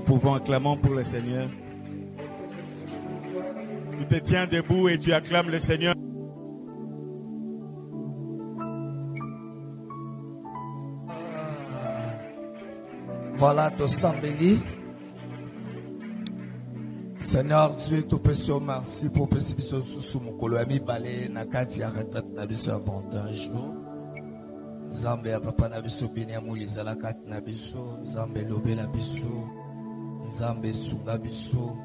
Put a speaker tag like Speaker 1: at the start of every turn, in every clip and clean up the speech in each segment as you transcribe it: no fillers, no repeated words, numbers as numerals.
Speaker 1: pouvons acclamer pour le Seigneur. Tu te tiens debout et tu acclames le Seigneur.
Speaker 2: Voilà, tu sambeli. Seigneur Dieu, tu peux te merci pour que tu puisses sous mon coloami balé na kati retraite na biso avant un jour. Zambe ya papa na biso bini amuliza la kati na biso, Zambe lobe la biso, Zambe sunga biso.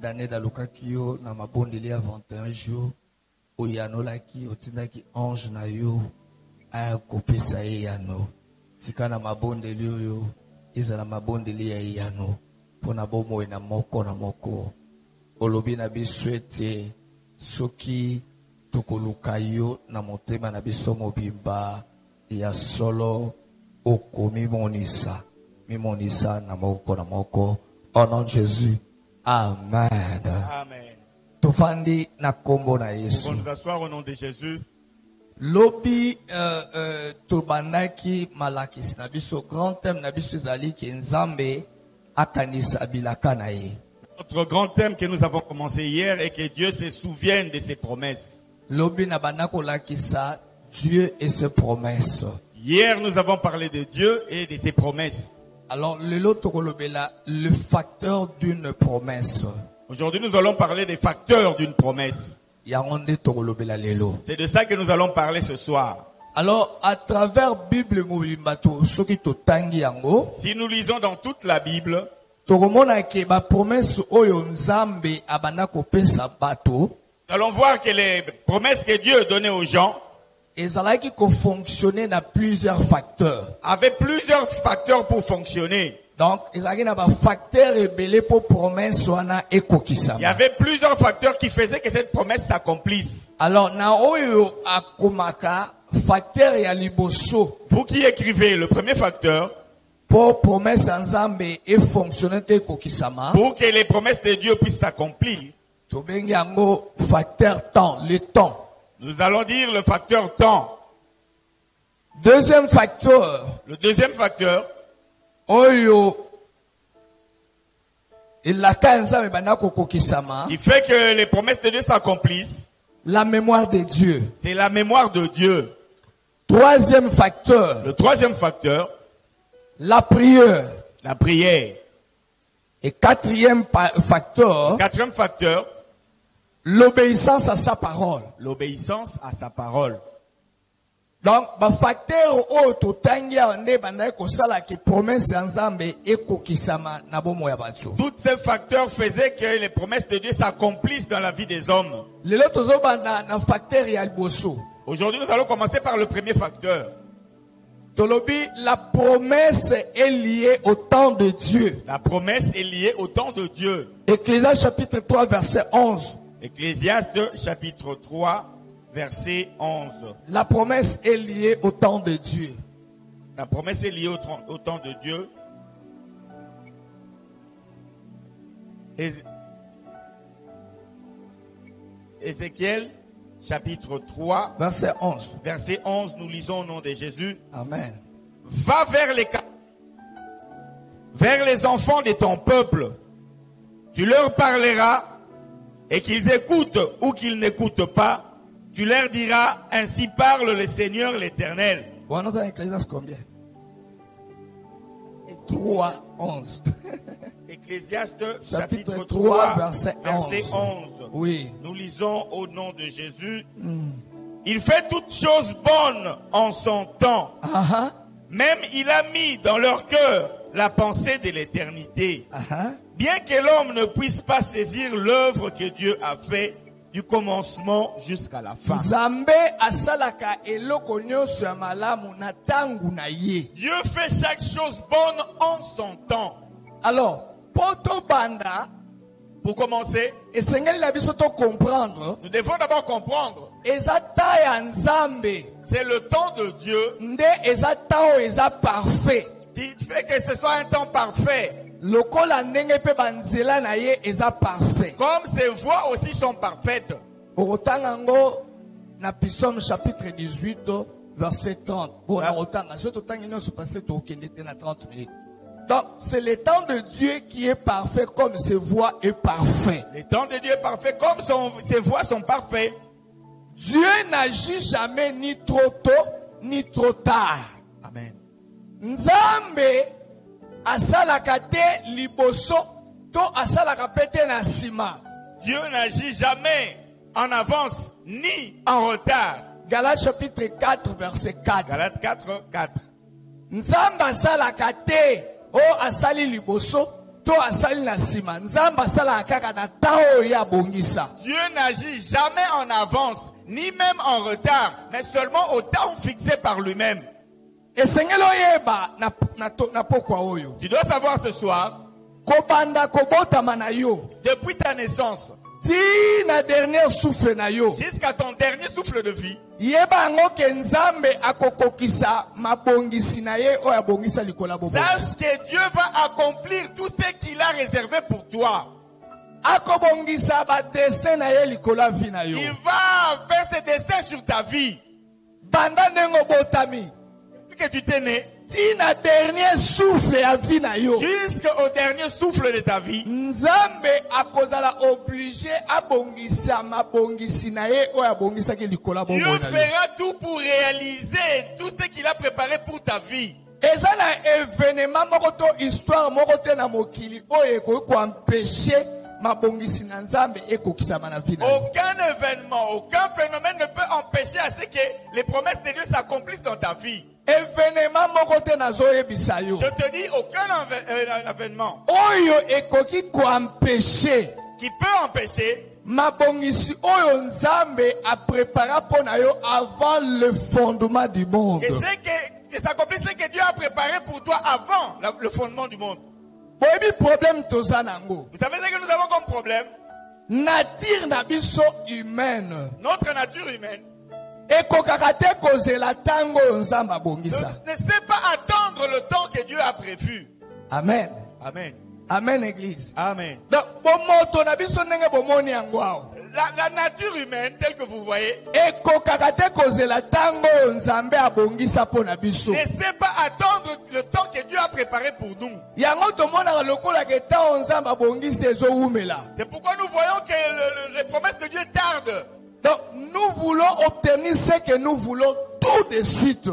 Speaker 2: Dane da lukaki yo na mabondeli avant un jour. Oyano laki otindaki ange na yo aya kopesa ye yano. Tika na mabondeli yo izala mabondeli ya yano. Pona bomo na moko na moko. Olobi na biso ete soki tokoluka yo na motema na biso mobimba ya solo okomi monisa. Mimonisa na moko na moko. Au nom de Jésus. Amen.
Speaker 1: Amen.
Speaker 2: Tofandi na kombo na Yesu.
Speaker 1: On nous asseoir au nom de Jésus.
Speaker 2: Lobi tobandaki malakisi na biso grand thème na biso ezali ke Nzambe akanisa bilaka na ye.
Speaker 1: Notre grand thème que nous avons commencé hier est que Dieu se souvienne de ses promesses.
Speaker 2: Lobi na bandako lakisa Dieu et ses promesses.
Speaker 1: Hier nous avons parlé de Dieu et de ses promesses.
Speaker 2: Alors le facteur d'une promesse.
Speaker 1: Aujourd'hui nous allons parler des facteurs d'une promesse.
Speaker 2: C'est
Speaker 1: de ça que nous allons parler ce soir.
Speaker 2: Alors, à travers Bible Mouimbato,
Speaker 1: si nous lisons dans toute la Bible,
Speaker 2: nous
Speaker 1: allons voir que les promesses que Dieu donnait aux gens
Speaker 2: fonctionnaient dans plusieurs facteurs.
Speaker 1: Avaient plusieurs facteurs pour fonctionner.
Speaker 2: Donc, il y avait
Speaker 1: plusieurs facteurs qui faisaient que cette promesse s'accomplisse.
Speaker 2: Alors,
Speaker 1: vous qui écrivez le premier facteur,
Speaker 2: pour que
Speaker 1: les promesses de Dieu puissent s'accomplir,
Speaker 2: facteur temps, le temps.
Speaker 1: Nous allons dire le facteur temps.
Speaker 2: Deuxième facteur.
Speaker 1: Le deuxième facteur.
Speaker 2: Il
Speaker 1: fait que les promesses de Dieu s'accomplissent.
Speaker 2: La mémoire de Dieu.
Speaker 1: C'est la mémoire de Dieu.
Speaker 2: Troisième facteur.
Speaker 1: Le troisième facteur.
Speaker 2: La prière.
Speaker 1: La prière.
Speaker 2: Et quatrième facteur.
Speaker 1: Quatrième facteur.
Speaker 2: L'obéissance à sa parole.
Speaker 1: L'obéissance à sa parole.
Speaker 2: Donc, facteur
Speaker 1: tous ces facteurs faisaient que les promesses de Dieu s'accomplissent dans la vie des hommes. Aujourd'hui, nous allons commencer par le premier facteur.
Speaker 2: La promesse est liée au temps de Dieu.
Speaker 1: La promesse est liée au temps de Dieu.
Speaker 2: Ecclésiaste chapitre 3 verset 11.
Speaker 1: Ecclésiaste chapitre 3 verset 11.
Speaker 2: La promesse est liée au temps de Dieu.
Speaker 1: La promesse est liée au temps de Dieu. Ézéchiel chapitre 3
Speaker 2: verset 11.
Speaker 1: Verset 11, nous lisons au nom de Jésus.
Speaker 2: Amen.
Speaker 1: Va vers les enfants de ton peuple. Tu leur parleras et qu'ils écoutent ou qu'ils n'écoutent pas. Tu leur diras, ainsi parle le Seigneur l'Éternel.
Speaker 2: Bon, nous avons Ecclésiaste combien? 3, 11.
Speaker 1: Ecclésiaste
Speaker 2: chapitre 3 verset
Speaker 1: 11.
Speaker 2: Oui.
Speaker 1: Nous lisons au nom de Jésus. Il fait toutes choses bonnes en son temps. Même il a mis dans leur cœur la pensée de l'éternité. Bien que l'homme ne puisse pas saisir l'œuvre que Dieu a fait du commencement jusqu'à la fin. Dieu fait chaque chose bonne en son temps.
Speaker 2: Alors,
Speaker 1: pour commencer, nous devons d'abord comprendre. C'est le temps de Dieu qui fait que ce soit un temps parfait. Comme ses voies aussi sont parfaites.
Speaker 2: Psaume chapitre 18 verset 30. Donc, c'est le temps de Dieu qui est parfait comme ses voies est parfait.
Speaker 1: Le temps de Dieu est parfait comme ses voies sont parfaites.
Speaker 2: Dieu n'agit jamais ni trop tôt, ni trop tard.
Speaker 1: Amen.
Speaker 2: Nzambe asalaka te liboso to asalaka pete na sima.
Speaker 1: Dieu n'agit jamais en avance ni en retard.
Speaker 2: Galates chapitre 4 verset 4.
Speaker 1: Galates 4, 4.
Speaker 2: Nzambe asalaka te o asali liboso to asali na sima. Nzambe asalaka kaka na tao ya bongisa.
Speaker 1: Dieu n'agit jamais en avance ni même en retard, mais seulement au temps fixé par lui-même.
Speaker 2: Et sengelo yeba na pokwa oyo.
Speaker 1: Tu dois savoir ce soir,
Speaker 2: Kobanda kobotama na yo.
Speaker 1: depuis ta naissance
Speaker 2: Ti na dernier souffle na yo.
Speaker 1: jusqu'à ton dernier souffle de vie,
Speaker 2: Yeba ngo ke Nzambe akokokisa mabongisi na ye o abongisa likola bobo.
Speaker 1: sache que Dieu va accomplir tout ce qu'il a réservé pour toi.
Speaker 2: Akobongisa ba dessin na ye likola vi na yo.
Speaker 1: Il va faire ses dessins sur ta vie.
Speaker 2: Banda nengo botami.
Speaker 1: Depuis que tu t'es né,
Speaker 2: Ti na dernier souffle ya vi na yo.
Speaker 1: jusqu'au dernier souffle de ta vie,
Speaker 2: Nzambe akozala obligé abongisa mabongisi na ye o abongisa ke likola bobo
Speaker 1: Dieu
Speaker 2: na yo.
Speaker 1: fera tout pour réaliser tout ce qu'il a préparé pour ta vie.
Speaker 2: Eza na événement moko to histoire moko te na mokili oyo ekoki koempêche mabongisi na Nzambe ekokisama na vie na yo.
Speaker 1: Aucun événement, aucun phénomène ne peut empêcher à ce que les promesses de Dieu s'accomplissent dans ta vie.
Speaker 2: Événement moko te nazoyebisa yo.
Speaker 1: Je te dis, aucun événement
Speaker 2: Oyo ekoki koempêche
Speaker 1: qui peut empêcher
Speaker 2: mabongisi oyo Nzambe a préparé pour na yo avant le fondement du monde.
Speaker 1: que s'accomplisse ce que Dieu a préparé pour toi avant le fondement du monde.
Speaker 2: Boyebi problème toza nango.
Speaker 1: Vous savez ce que nous avons comme problème?
Speaker 2: Nature na biso humaine.
Speaker 1: Notre nature humaine
Speaker 2: Ekokaka te kozela tango oyo Nzambe abongisa.
Speaker 1: ne sait pas attendre le temps que Dieu a prévu.
Speaker 2: Amen.
Speaker 1: Amen.
Speaker 2: Amen église.
Speaker 1: Amen.
Speaker 2: Donc bomoto na biso ndenge bomoni yango awo.
Speaker 1: La nature humaine, telle que vous voyez,
Speaker 2: Ekokaka te kozela tango oyo Nzambe abongisa po na biso.
Speaker 1: ne sait pas attendre le temps que Dieu a préparé pour nous.
Speaker 2: Yango tomonaka lokola ke tango Nzambe abongisa ezowumela.
Speaker 1: C'est pourquoi nous voyons que les promesses de Dieu tardent.
Speaker 2: Donc nous voulons obtenir ce que nous voulons tout de suite.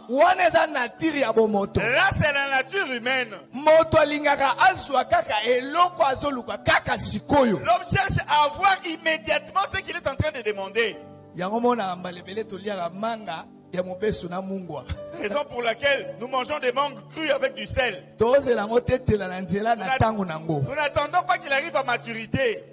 Speaker 2: Wana eza nature ya bomoto.
Speaker 1: Là, c'est la nature humaine.
Speaker 2: Moto alingaka azwa kaka eloko azoluka kaka sikoyo.
Speaker 1: L'homme cherche à avoir immédiatement ce qu'il est en train de demander.
Speaker 2: Yango mona mbalebele toliaka manga ya mobesu na mungwa.
Speaker 1: Raison pour laquelle nous mangeons des mangues crues avec du sel.
Speaker 2: Tozela ngo tetela na nzela na tango nango.
Speaker 1: Nous n'attendons pas qu'il arrive à maturité.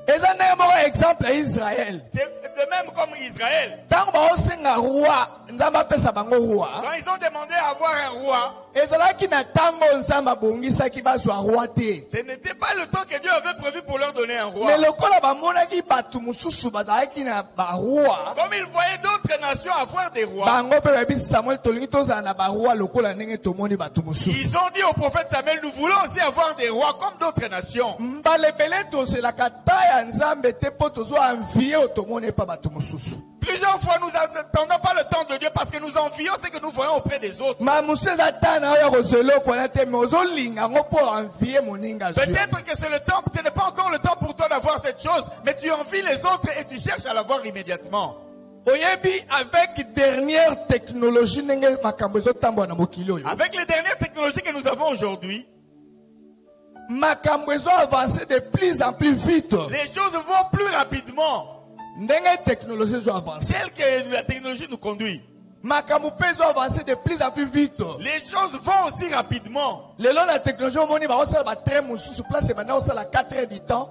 Speaker 2: Eza ndenge moko exemple ya Israël.
Speaker 1: C'est de même comme Israël.
Speaker 2: Tango baosenga roi, Nzambe apesa bango roi.
Speaker 1: Quand ils ont demandé à avoir un roi,
Speaker 2: Ezalaki na tango Nzambe abongisaki bazwa roi te.
Speaker 1: ce n'était pas le temps que Dieu avait prévu pour leur donner un roi.
Speaker 2: Mais lokola bamonaki bato mosusu bazalaki na baroi,
Speaker 1: Comme ils voyaient d'autres nations avoir des rois,
Speaker 2: bango mpe babisi Samuel tolingi tozala na baroi lokola ndenge tomoni bato mosusu.
Speaker 1: ils ont dit au prophète Samuel, nous voulons aussi avoir des rois comme d'autres nations.
Speaker 2: Mbalebele tozelaka ta ya Nzambe te po tozwa envie otomoni pa bato mosusu.
Speaker 1: Plusieurs fois, nous n'attendons pas le temps de Dieu parce que nous envions ce que nous voyons auprès des autres.
Speaker 2: Ma museza tana oya kozelo kwana te me ozolinga ngo po envie moninga zwa.
Speaker 1: Peut-être que c'est le temps, ce n'est pas encore le temps pour toi d'avoir cette chose, mais tu envies les autres et tu cherches à l'avoir immédiatement.
Speaker 2: Oyebi avec dernière technologie ndenge makambo ezotambola na mokili oyo.
Speaker 1: Avec les dernières technologies que nous avons aujourd'hui,
Speaker 2: Makambo ezo avancer de plus en plus vite.
Speaker 1: les choses vont plus rapidement.
Speaker 2: Ndenge technologie ezo avancer.
Speaker 1: Telle que la technologie nous conduit.
Speaker 2: Makambo pe ezo avancer de plus en plus vite.
Speaker 1: Les choses vont aussi rapidement.
Speaker 2: Lelo na technologie omoni baosala ba train mosusu place bana osala 4 heures du temps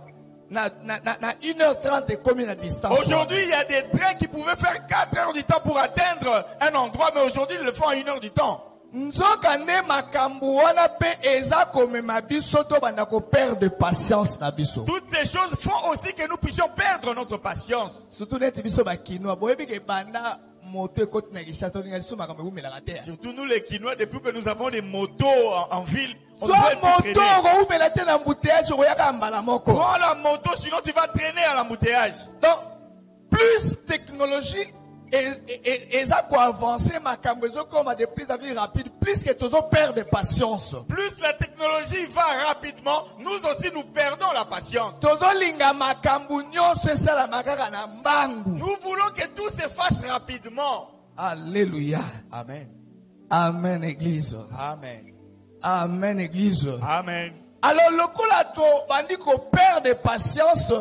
Speaker 2: na 1h30 ekomi na distance.
Speaker 1: Aujourd'hui, il y a des trains qui pouvaient faire 4 heures du temps pour atteindre un endroit, mais aujourd'hui, ils le font en 1 heure du temps.
Speaker 2: Nzoka nde makambo wana pe eza komema biso to banda ko perdre patience na biso.
Speaker 1: Toutes ces choses font aussi que nous puissions perdre notre patience.
Speaker 2: Surtout neti biso bakinoa boyebi ke banda moto ekoti na gishato ninga biso makambo ekumela te.
Speaker 1: Surtout nous les Quinois, depuis que nous avons des motos en ville, on
Speaker 2: So
Speaker 1: doit
Speaker 2: moto
Speaker 1: traîner.
Speaker 2: okumela te na mbuteyage okoyaka mbala moko.
Speaker 1: Prends la moto, sinon tu vas traîner à l'embouteillage.
Speaker 2: Donc plus technologie Et ça quoi avancer ma cambezo comme de plus en plus rapide, plus que toujours perdre de patience.
Speaker 1: Plus la technologie va rapidement, nous aussi nous perdons la patience. Nous voulons que tout se fasse rapidement.
Speaker 2: Alléluia.
Speaker 1: Amen.
Speaker 2: Amen, Église.
Speaker 1: Amen.
Speaker 2: Amen, Église.
Speaker 1: Amen.
Speaker 2: Alors, le coup là, on dit qu'on perd de patience,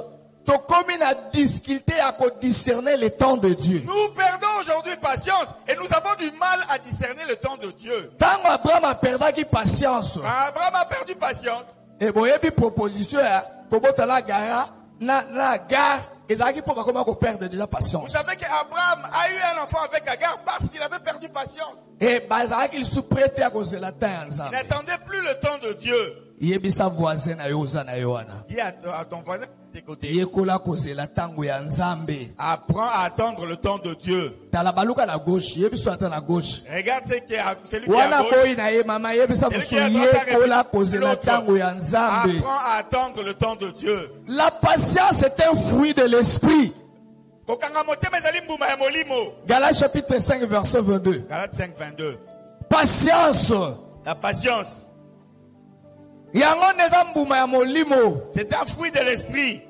Speaker 2: comme une difficulté à discerner le temps de Dieu.
Speaker 1: Nous perdons aujourd'hui patience et nous avons du mal à discerner le temps de Dieu.
Speaker 2: Tant Abraham a perdu patience.
Speaker 1: Abraham a perdu patience.
Speaker 2: Et bon, il y a une proposition, comment tu as la gare, la gare, et ça qui peut comment qu'on perd déjà patience.
Speaker 1: Vous savez qu'Abraham a eu un enfant avec Agar parce qu'il avait perdu patience.
Speaker 2: Et bah, il se prêtait à cause de la terre.
Speaker 1: Il n'attendait plus le temps de Dieu.
Speaker 2: Il y a sa voisin à
Speaker 1: dis à ton voisin de tes côtés.
Speaker 2: Apprends
Speaker 1: à attendre le temps de Dieu. Regarde celui qui est à gauche. Apprends à attendre le temps de Dieu.
Speaker 2: La patience est un fruit de l'esprit. Galates chapitre 5 verset 22.
Speaker 1: Galates 5 22.
Speaker 2: Patience.
Speaker 1: La patience. C'est un fruit de l'esprit.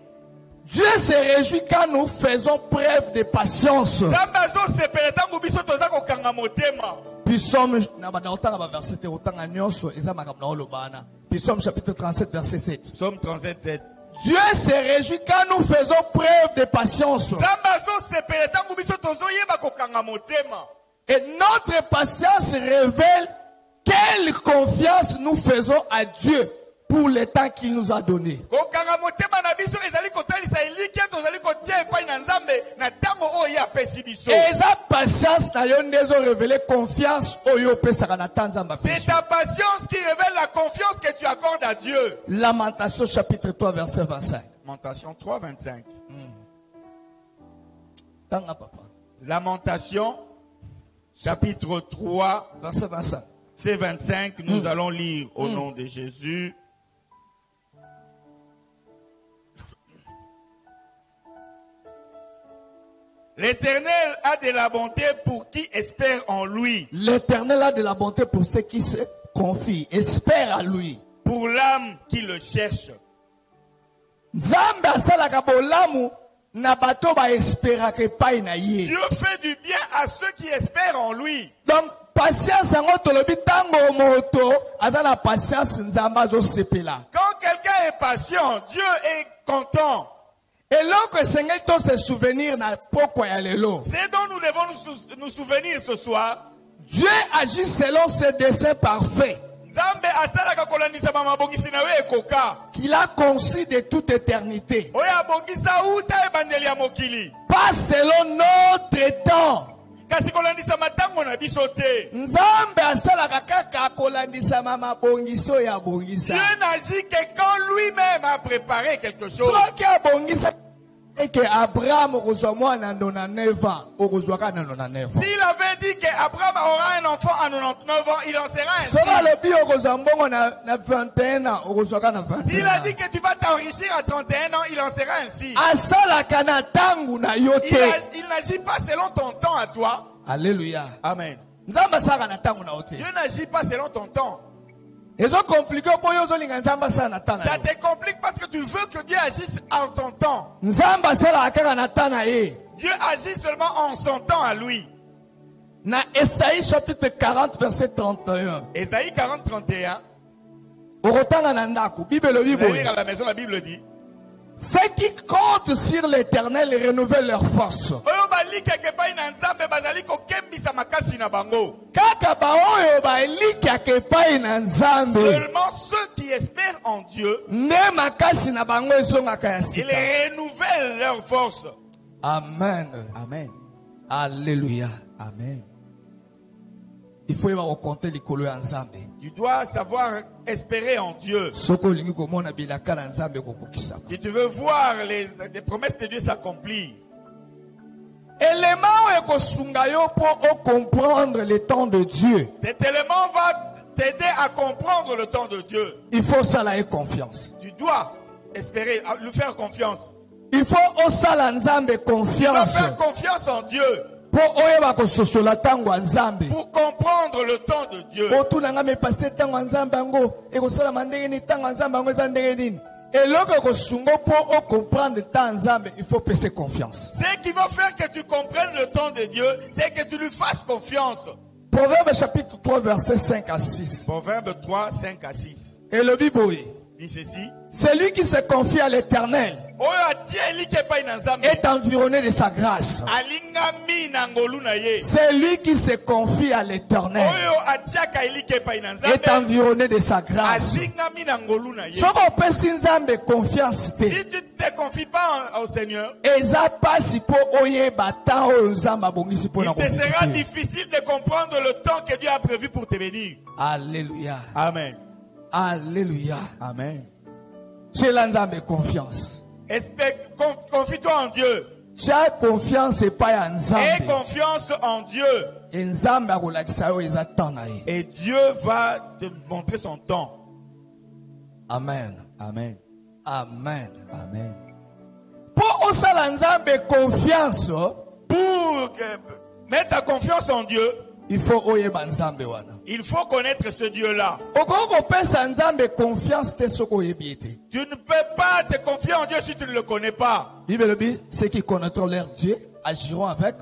Speaker 2: Dieu se réjouit quand nous faisons preuve de patience. Psaume chapitre 37 verset 7.
Speaker 1: Psaume 37 7.
Speaker 2: Dieu se réjouit quand nous faisons preuve de patience. Et notre patience révèle quelle confiance nous faisons à Dieu pour le temps qu'il nous a donné. Et sa patience n'a révélé confiance au
Speaker 1: c'est ta patience qui révèle la confiance que tu accordes à Dieu.
Speaker 2: Lamentation chapitre 3 verset 25.
Speaker 1: Lamentation 3 25. Lamentation chapitre 3
Speaker 2: verset 25.
Speaker 1: C'est 25, nous allons lire au nom de Jésus. L'Éternel a de la bonté pour qui espère en lui.
Speaker 2: L'Éternel a de la bonté pour ceux qui se confient, espèrent à lui.
Speaker 1: Pour l'âme qui le cherche.
Speaker 2: Dieu
Speaker 1: fait du bien à ceux qui espèrent en lui.
Speaker 2: Donc, patience quand
Speaker 1: quelqu'un est patient, Dieu est content.
Speaker 2: Et lorsque Seigneur doit se souvenir
Speaker 1: c'est dont nous devons nous souvenir ce soir.
Speaker 2: Dieu agit selon ses desseins parfaits qu'il a conçu de toute éternité. Pas selon notre temps.
Speaker 1: Dieu n'agit que quand lui-même a préparé quelque chose.
Speaker 2: Et que Abraham
Speaker 1: s'il avait dit qu'Abraham aura un enfant à 99 ans, il en sera ainsi. S'il a dit que tu vas t'enrichir à 31 ans, il en sera ainsi. Il n'agit pas selon ton temps à toi.
Speaker 2: Alléluia.
Speaker 1: Amen. Dieu n'agit pas selon ton temps. Ça te complique parce que tu veux que Dieu agisse en ton temps. Dieu agit seulement en son temps à lui.
Speaker 2: Dans Esaïe chapitre 40 verset 31.
Speaker 1: Esaïe 40 31.
Speaker 2: Vous allez
Speaker 1: lire à la maison, la Bible dit.
Speaker 2: Ceux qui comptent sur l'Éternel renouvellent leur force.
Speaker 1: Seulement ceux qui espèrent en Dieu, ils renouvellent leur force.
Speaker 2: Amen.
Speaker 1: Amen.
Speaker 2: Alléluia.
Speaker 1: Amen.
Speaker 2: Il faut raconter les colons ensemble.
Speaker 1: Tu dois savoir espérer en Dieu. Si tu veux voir les promesses de Dieu s'accomplir.
Speaker 2: Pour comprendre le temps de Dieu.
Speaker 1: Cet élément va t'aider à comprendre le temps de Dieu.
Speaker 2: Il faut ça la confiance.
Speaker 1: Tu dois espérer, lui faire confiance.
Speaker 2: Il faut confiance.
Speaker 1: Tu dois faire confiance en Dieu. Pour comprendre le temps de Dieu. Ce qui va faire que tu comprennes le temps de Dieu, c'est que tu lui fasses confiance.
Speaker 2: Proverbe chapitre 3, verset 5 à 6.
Speaker 1: Proverbe 3, 5 à 6.
Speaker 2: Et le Bible
Speaker 1: dit ceci.
Speaker 2: Celui qui se confie à l'Éternel est environné de sa grâce. Celui qui se confie à l'Éternel est environné de sa grâce. Si tu ne
Speaker 1: te confies pas au Seigneur,
Speaker 2: il te sera
Speaker 1: difficile de comprendre le temps que Dieu a prévu pour te bénir.
Speaker 2: Alléluia.
Speaker 1: Amen.
Speaker 2: Alléluia.
Speaker 1: Amen.
Speaker 2: J'ai l'ensemble confiance.
Speaker 1: Confie-toi en Dieu.
Speaker 2: J'ai confiance et pas en Nzambe.
Speaker 1: Aie confiance en Dieu. Et Dieu va te montrer son temps.
Speaker 2: Amen.
Speaker 1: Amen.
Speaker 2: Amen.
Speaker 1: Amen.
Speaker 2: Pour Nzambe confiance,
Speaker 1: pour mettre ta confiance en Dieu,
Speaker 2: il faut
Speaker 1: connaître ce Dieu-là. Tu ne peux pas te confier en Dieu si tu ne le connais pas.
Speaker 2: Bible dit, ceux qui connaîtront leur Dieu agiront avec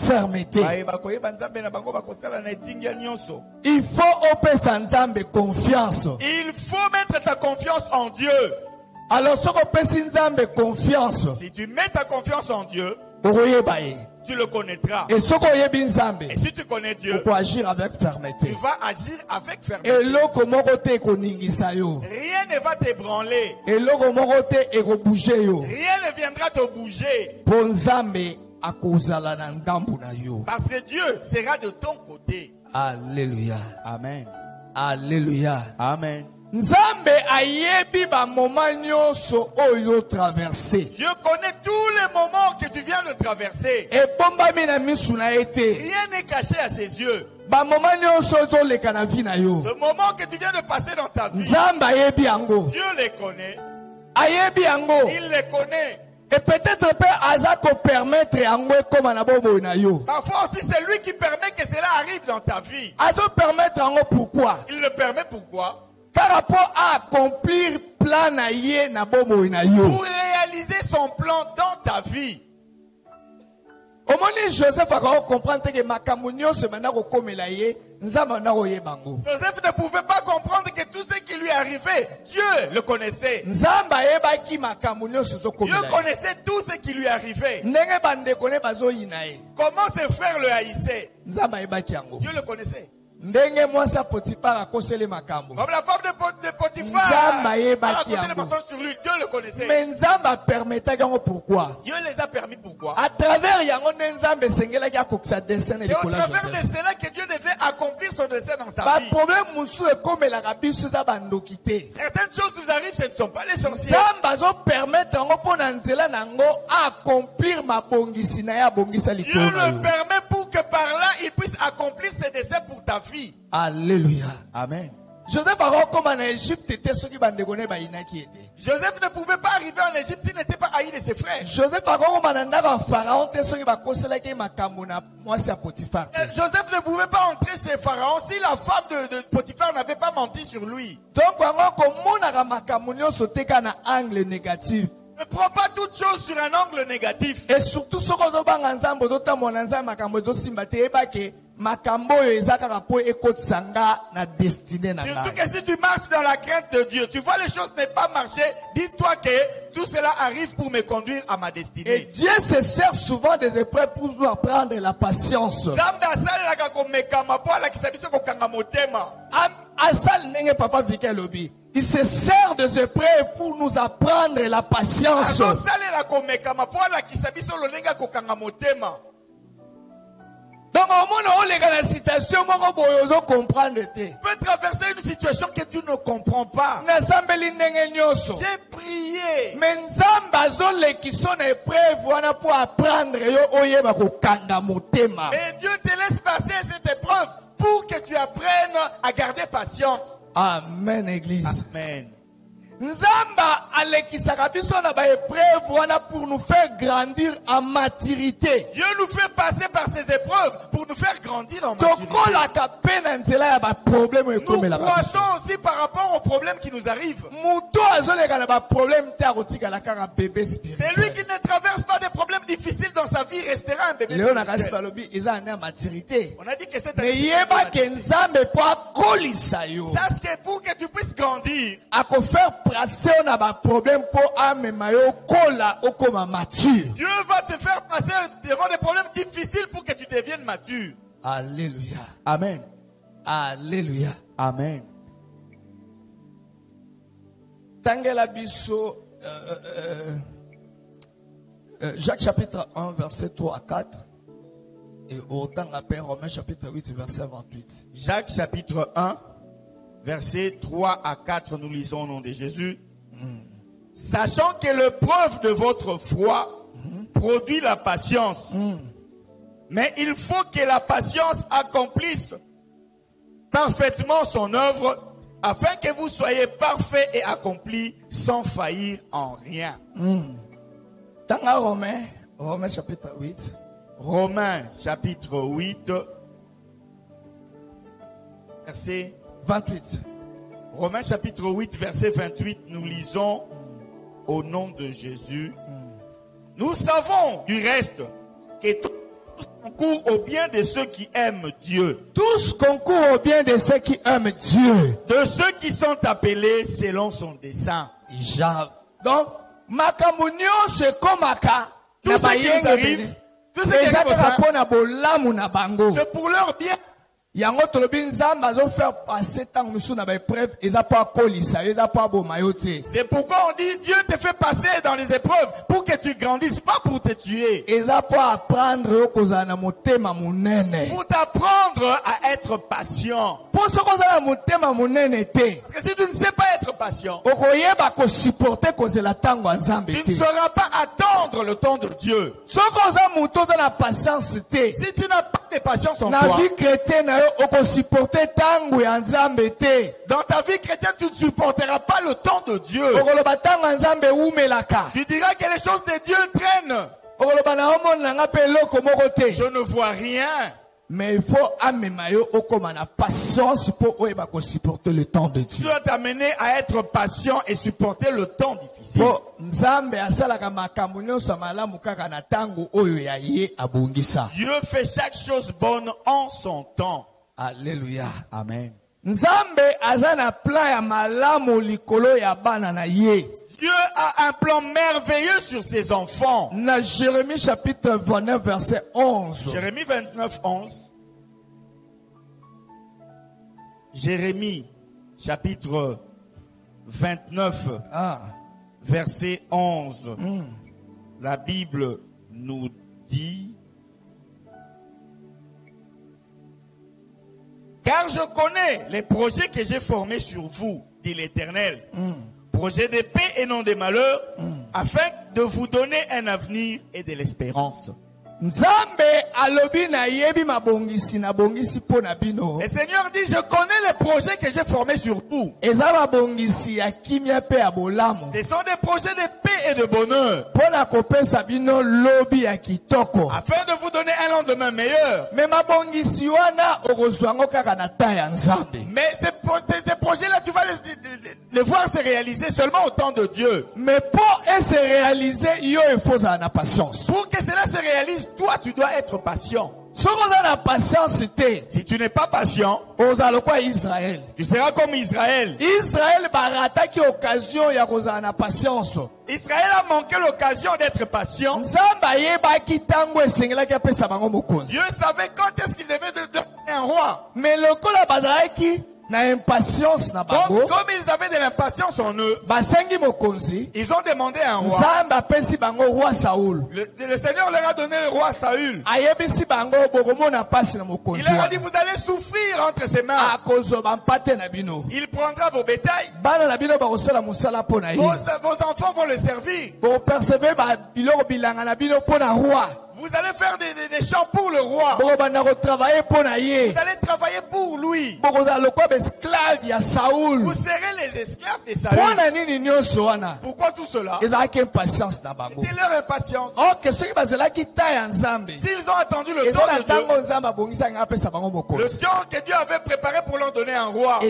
Speaker 2: fermeté. Il faut confiance.
Speaker 1: Il faut mettre ta confiance en Dieu.
Speaker 2: Alors,
Speaker 1: si tu mets ta confiance en Dieu, tu le connaîtras.
Speaker 2: Et si
Speaker 1: tu connais Dieu,
Speaker 2: tu vas agir avec fermeté.
Speaker 1: Tu vas agir avec fermeté. Rien ne va t'ébranler. Rien ne viendra te bouger. Parce que Dieu sera de ton côté.
Speaker 2: Alléluia.
Speaker 1: Amen.
Speaker 2: Alléluia.
Speaker 1: Amen.
Speaker 2: Nzambe ayebi ba moment nyonso oyo traverser.
Speaker 1: Dieu connaît tous les moments que tu viens de traverser.
Speaker 2: Et bombami na misu na ete.
Speaker 1: Rien n'est caché à ses yeux.
Speaker 2: Ba moment nyonso zo le kana vi na yo.
Speaker 1: Ce moment que tu viens de passer dans ta vie.
Speaker 2: Nzambe ayebi yango.
Speaker 1: Dieu les connaît.
Speaker 2: Ayebi yango.
Speaker 1: Il les connaît.
Speaker 2: Et peut-être Azako permettre yango comme na bobo na yo.
Speaker 1: Parfois aussi c'est lui qui permet que cela arrive dans ta vie.
Speaker 2: Azo permettre yango pourquoi?
Speaker 1: Il le permet pourquoi?
Speaker 2: Par rapport à accomplir plan na ye na bomo na yo.
Speaker 1: Pour réaliser son plan dans ta vie.
Speaker 2: Au moment où Joseph a compris que makamunyo se mena ko komela ye, nzamba na ko yebango.
Speaker 1: Joseph ne pouvait pas comprendre que tout ce qui lui arrivait, Dieu le connaissait.
Speaker 2: Nzamba yebaki makamunyo so komela.
Speaker 1: Dieu connaissait tout ce qui lui arrivait.
Speaker 2: Ndenge bande kone bazo yinae.
Speaker 1: Comment ses frères le haïssaient?
Speaker 2: Nzamba yebaki yango.
Speaker 1: Dieu le connaissait.
Speaker 2: Ndenge mwasa Potifar akosele makambo.
Speaker 1: Comme la femme de Potifar.
Speaker 2: Nzamba yebaki yango.
Speaker 1: Sur lui, Dieu le connaissait.
Speaker 2: Mais Nzamba permettait yango pourquoi?
Speaker 1: Dieu les a permis pourquoi?
Speaker 2: À travers yango Nzamba sengela ki akokisa dessin et
Speaker 1: c'est au travers de cela que Dieu devait accomplir son dessein dans sa vie.
Speaker 2: Problème musu e comme la rabisu da bandokité.
Speaker 1: Certaines choses nous arrivent, ce ne sont pas les sorciers.
Speaker 2: Nzamba zo permettre yango pona nzela nango accomplir ma bongisi na ya bongisa likolo.
Speaker 1: Dieu le permet pour que par là il puisse accomplir ses desseins pour ta vie.
Speaker 2: Alléluia.
Speaker 1: Amen.
Speaker 2: Joseph ne
Speaker 1: pouvait pas arriver en Égypte s'il n'était pas haï de ses frères.
Speaker 2: Joseph
Speaker 1: ne pouvait pas entrer chez Pharaon si la femme de Potiphar n'avait pas menti sur lui.
Speaker 2: Donc,
Speaker 1: ne prends pas toute chose sur un angle négatif.
Speaker 2: Et surtout, surtout que
Speaker 1: si tu marches dans la crainte de Dieu, tu vois les choses ne pas marcher, dis-toi que tout cela arrive pour me conduire à ma destinée.
Speaker 2: Et Dieu se sert souvent des épreuves pour nous apprendre la patience. Il se sert des épreuves pour nous apprendre la patience. Donc, au moment où les situation, tu
Speaker 1: peux traverser une situation que tu ne comprends pas. J'ai prié.
Speaker 2: Mais
Speaker 1: Dieu te laisse passer cette épreuve pour que tu apprennes à garder patience.
Speaker 2: Amen, Église.
Speaker 1: Amen.
Speaker 2: Nzamba alekisaka biso na ba épreuve wana pour nous faire grandir en maturité.
Speaker 1: Dieu nous fait passer par ces épreuves pour nous faire grandir en maturité. Nous croissons aussi par rapport aux problèmes qui nous arrivent. C'est lui qui ne traverse pas des problèmes difficiles dans sa vie, restera un bébé. On a dit que c'est sache que pour que tu puisses grandir, Dieu va te faire passer devant des problèmes difficiles pour que tu deviennes mature.
Speaker 2: Alléluia.
Speaker 1: Amen.
Speaker 2: Alléluia.
Speaker 1: Amen.
Speaker 2: Tangela biso Jacques chapitre 1 verset 3 à 4 et autant appelle Romains chapitre 8 verset 28.
Speaker 1: Jacques chapitre 1 verset 3 à 4, nous lisons au nom de Jésus. Sachant que l'épreuve de votre foi produit la patience. Mais il faut que la patience accomplisse parfaitement son œuvre, afin que vous soyez parfaits et accomplis sans faillir en rien.
Speaker 2: Dans Romains chapitre 8.
Speaker 1: Romains chapitre 8, verset
Speaker 2: 28.
Speaker 1: Romains chapitre 8, verset 28, nous lisons au nom de Jésus. Nous savons du reste que tous concourent au bien de ceux qui aiment Dieu. Tous concourent au bien de ceux qui aiment Dieu. De ceux qui sont appelés selon son dessein.
Speaker 2: Donc, makamunio se komaka.
Speaker 1: Tout ce qui nous arrive, tout ce qui arrive, c'est pour leur bien.
Speaker 2: Yango tolobi nzamba zo faire passer tant musu na ba épreuve eza pa kolisa eza pa bomayote.
Speaker 1: C'est pourquoi on dit Dieu te fait passer dans les épreuves pour que tu grandisses, pas pour te tuer.
Speaker 2: Eza pa apprendre kozana motema munene.
Speaker 1: Pour t'apprendre à être patient.
Speaker 2: Pour ce kozana motema munene te.
Speaker 1: Parce que si tu ne sais pas être patient,
Speaker 2: okoyeba ko supporter kozela tango nzambe te.
Speaker 1: Tu ne sauras pas attendre le temps de Dieu.
Speaker 2: So kozana muto na patience te.
Speaker 1: Si tu n'as pas de patience en
Speaker 2: toi, na vie chrétienne dans ta
Speaker 1: vie chrétienne, tu ne supporteras pas le temps de Dieu. Tu diras que les choses de Dieu traînent. Je ne vois rien.
Speaker 2: Mais il faut amener la patience pour supporter le temps de Dieu.
Speaker 1: Tu dois t'amener à être patient et supporter le temps difficile. Dieu fait chaque chose bonne en son temps.
Speaker 2: Alléluia.
Speaker 1: Amen.
Speaker 2: Nzambe azana plan ya malamu likolo ya bana na ye.
Speaker 1: Dieu a un plan merveilleux sur ses enfants.
Speaker 2: Na Jérémie chapitre 29 verset 11.
Speaker 1: Jérémie 29 11. Jérémie chapitre 29 verset 11. La Bible nous dit: car je connais les projets que j'ai formés sur vous, dit l'Éternel. Projets de paix et non de malheur, afin de vous donner un avenir et de l'espérance.
Speaker 2: Le Seigneur
Speaker 1: dit, je connais les projets que j'ai formés sur vous. Ce sont des projets de paix et de bonheur, afin de vous donner un lendemain meilleur. Mais ces projets-là, tu vas les voir se réaliser seulement au temps de Dieu.
Speaker 2: Mais pour se réaliser, il faut la patience.
Speaker 1: Pour que cela se réalise, toi, tu dois être patient. Si tu n'es pas patient, tu seras comme Israël.
Speaker 2: Israël a manqué l'occasion d'être patient. Dieu savait
Speaker 1: quand est-ce qu'il devait devenir un roi.
Speaker 2: Mais le
Speaker 1: comme ils avaient de l'impatience en eux, ils ont demandé un roi. Le Seigneur leur a donné le roi Saül. Il leur a dit, vous allez souffrir entre ses mains. Il prendra vos bétails. Vos enfants vont le servir. Vous allez faire des chants pour le roi. Vous allez travailler pour lui. Vous serez les esclaves de Saül. Pourquoi tout cela? C'était leur impatience. S'ils ont attendu le temps de Dieu, le temps que Dieu avait préparé pour leur donner un roi.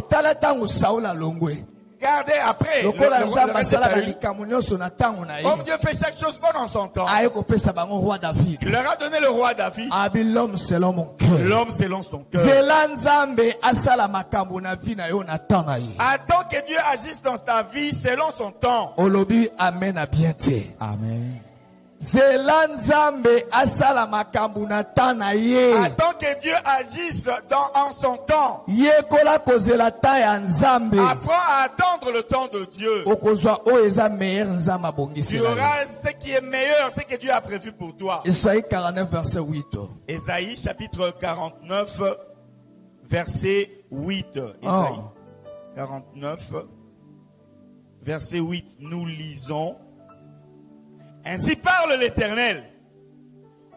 Speaker 1: Regardez après, le reste de Saül. Comme Dieu fait chaque chose bonne en son temps, il leur a donné le roi David.
Speaker 2: L'homme selon mon cœur.
Speaker 1: L'homme selon son cœur. Attends que Dieu agisse dans ta vie selon son temps.
Speaker 2: Amen.
Speaker 1: Amen.
Speaker 2: Attends
Speaker 1: que Dieu agisse en son temps. Apprends à attendre le temps de Dieu. Tu auras ce qui est meilleur, ce que Dieu a prévu pour toi.
Speaker 2: Ésaïe 49, verset 8.
Speaker 1: Ésaïe chapitre 49, verset 8. Ésaïe 49, verset 8. Nous lisons. Ainsi parle l'Éternel.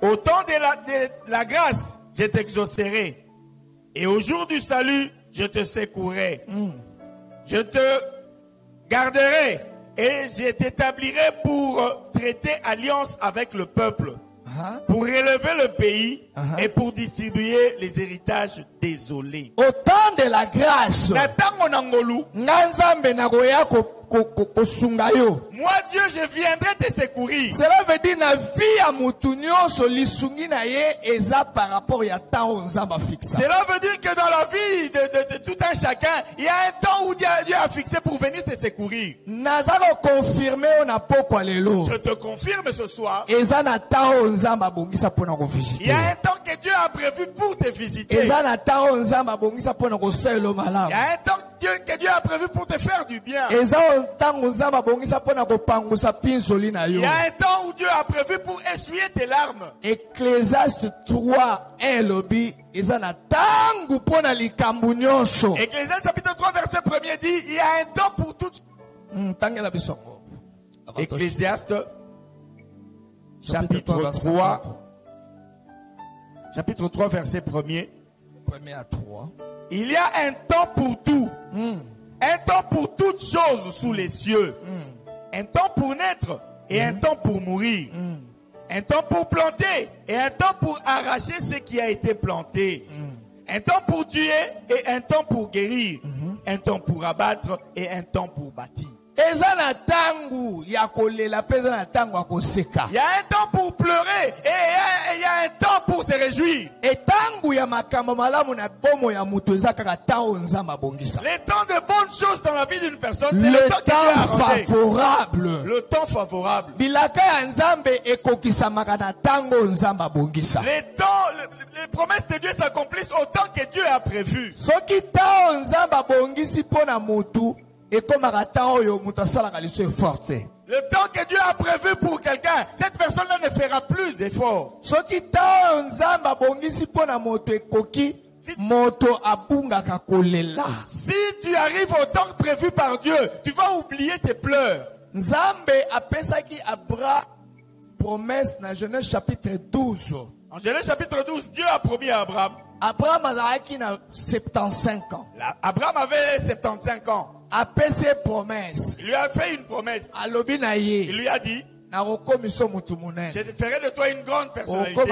Speaker 1: Au temps de la grâce, je t'exaucerai. Et au jour du salut, je te secourrai. Je te garderai et je t'établirai pour traiter alliance avec le peuple. Pour relever le pays et pour distribuer les héritages désolés.
Speaker 2: Au temps de la grâce,
Speaker 1: moi Dieu, je viendrai te secourir.
Speaker 2: Cela veut dire na vie à mutunyo so lisungi na ye eza par rapport ya temps onzamba fixa.
Speaker 1: Cela veut dire que dans la vie de tout un chacun, il y a un temps où Dieu a fixé pour venir te secourir.
Speaker 2: Nazako confirmer ona poko lelo.
Speaker 1: Je te confirme ce soir.
Speaker 2: Eza na temps onzamba bongisa pona ko visiter.
Speaker 1: Il y a un temps que Dieu a prévu pour te visiter.
Speaker 2: Eza na temps onzamba bongisa pona ko selo malamu.
Speaker 1: Il y a un temps que Dieu a prévu pour te faire du bien.
Speaker 2: Eza temps onzamba bongisa pona ko pangusa pinzoli na yo.
Speaker 1: Il y a un temps où Dieu a prévu pour essuyer tes larmes.
Speaker 2: Ecclésiaste 3:1 lobi eza na tangu pona likambu nyonso.
Speaker 1: Ecclésiaste chapitre 3 verset 1er dit il y a un temps pour tout.
Speaker 2: Tangela bisongo.
Speaker 1: Ecclésiaste chapitre 3 chapitre 3 verset 1er.
Speaker 2: 1er à 3.
Speaker 1: Il y a un temps pour tout. Un temps pour toutes choses sous les cieux. Un temps pour naître et un temps pour mourir. Un temps pour planter et un temps pour arracher ce qui a été planté. Un temps pour tuer et un temps pour guérir. Un temps pour abattre et un temps pour bâtir.
Speaker 2: Il y a
Speaker 1: un temps pour pleurer et il y a un temps pour se réjouir.
Speaker 2: Les temps
Speaker 1: de bonnes choses dans la vie d'une personne, c'est
Speaker 2: le temps favorable.
Speaker 1: Le temps favorable. Les promesses de Dieu s'accomplissent au temps que Dieu a prévu.
Speaker 2: Le temps
Speaker 1: que Dieu a prévu pour quelqu'un, cette personne-là ne fera plus d'efforts. Si tu arrives au temps prévu par Dieu, tu vas oublier tes pleurs.
Speaker 2: Promesse dans Genèse chapitre 12.
Speaker 1: En Genèse chapitre 12, Dieu a promis à Abraham.
Speaker 2: Abraham avait 75 ans.
Speaker 1: Abraham avait 75 ans.
Speaker 2: Promesse.
Speaker 1: Il lui a fait une promesse. Il lui a dit, je te ferai de toi une grande personnalité. Je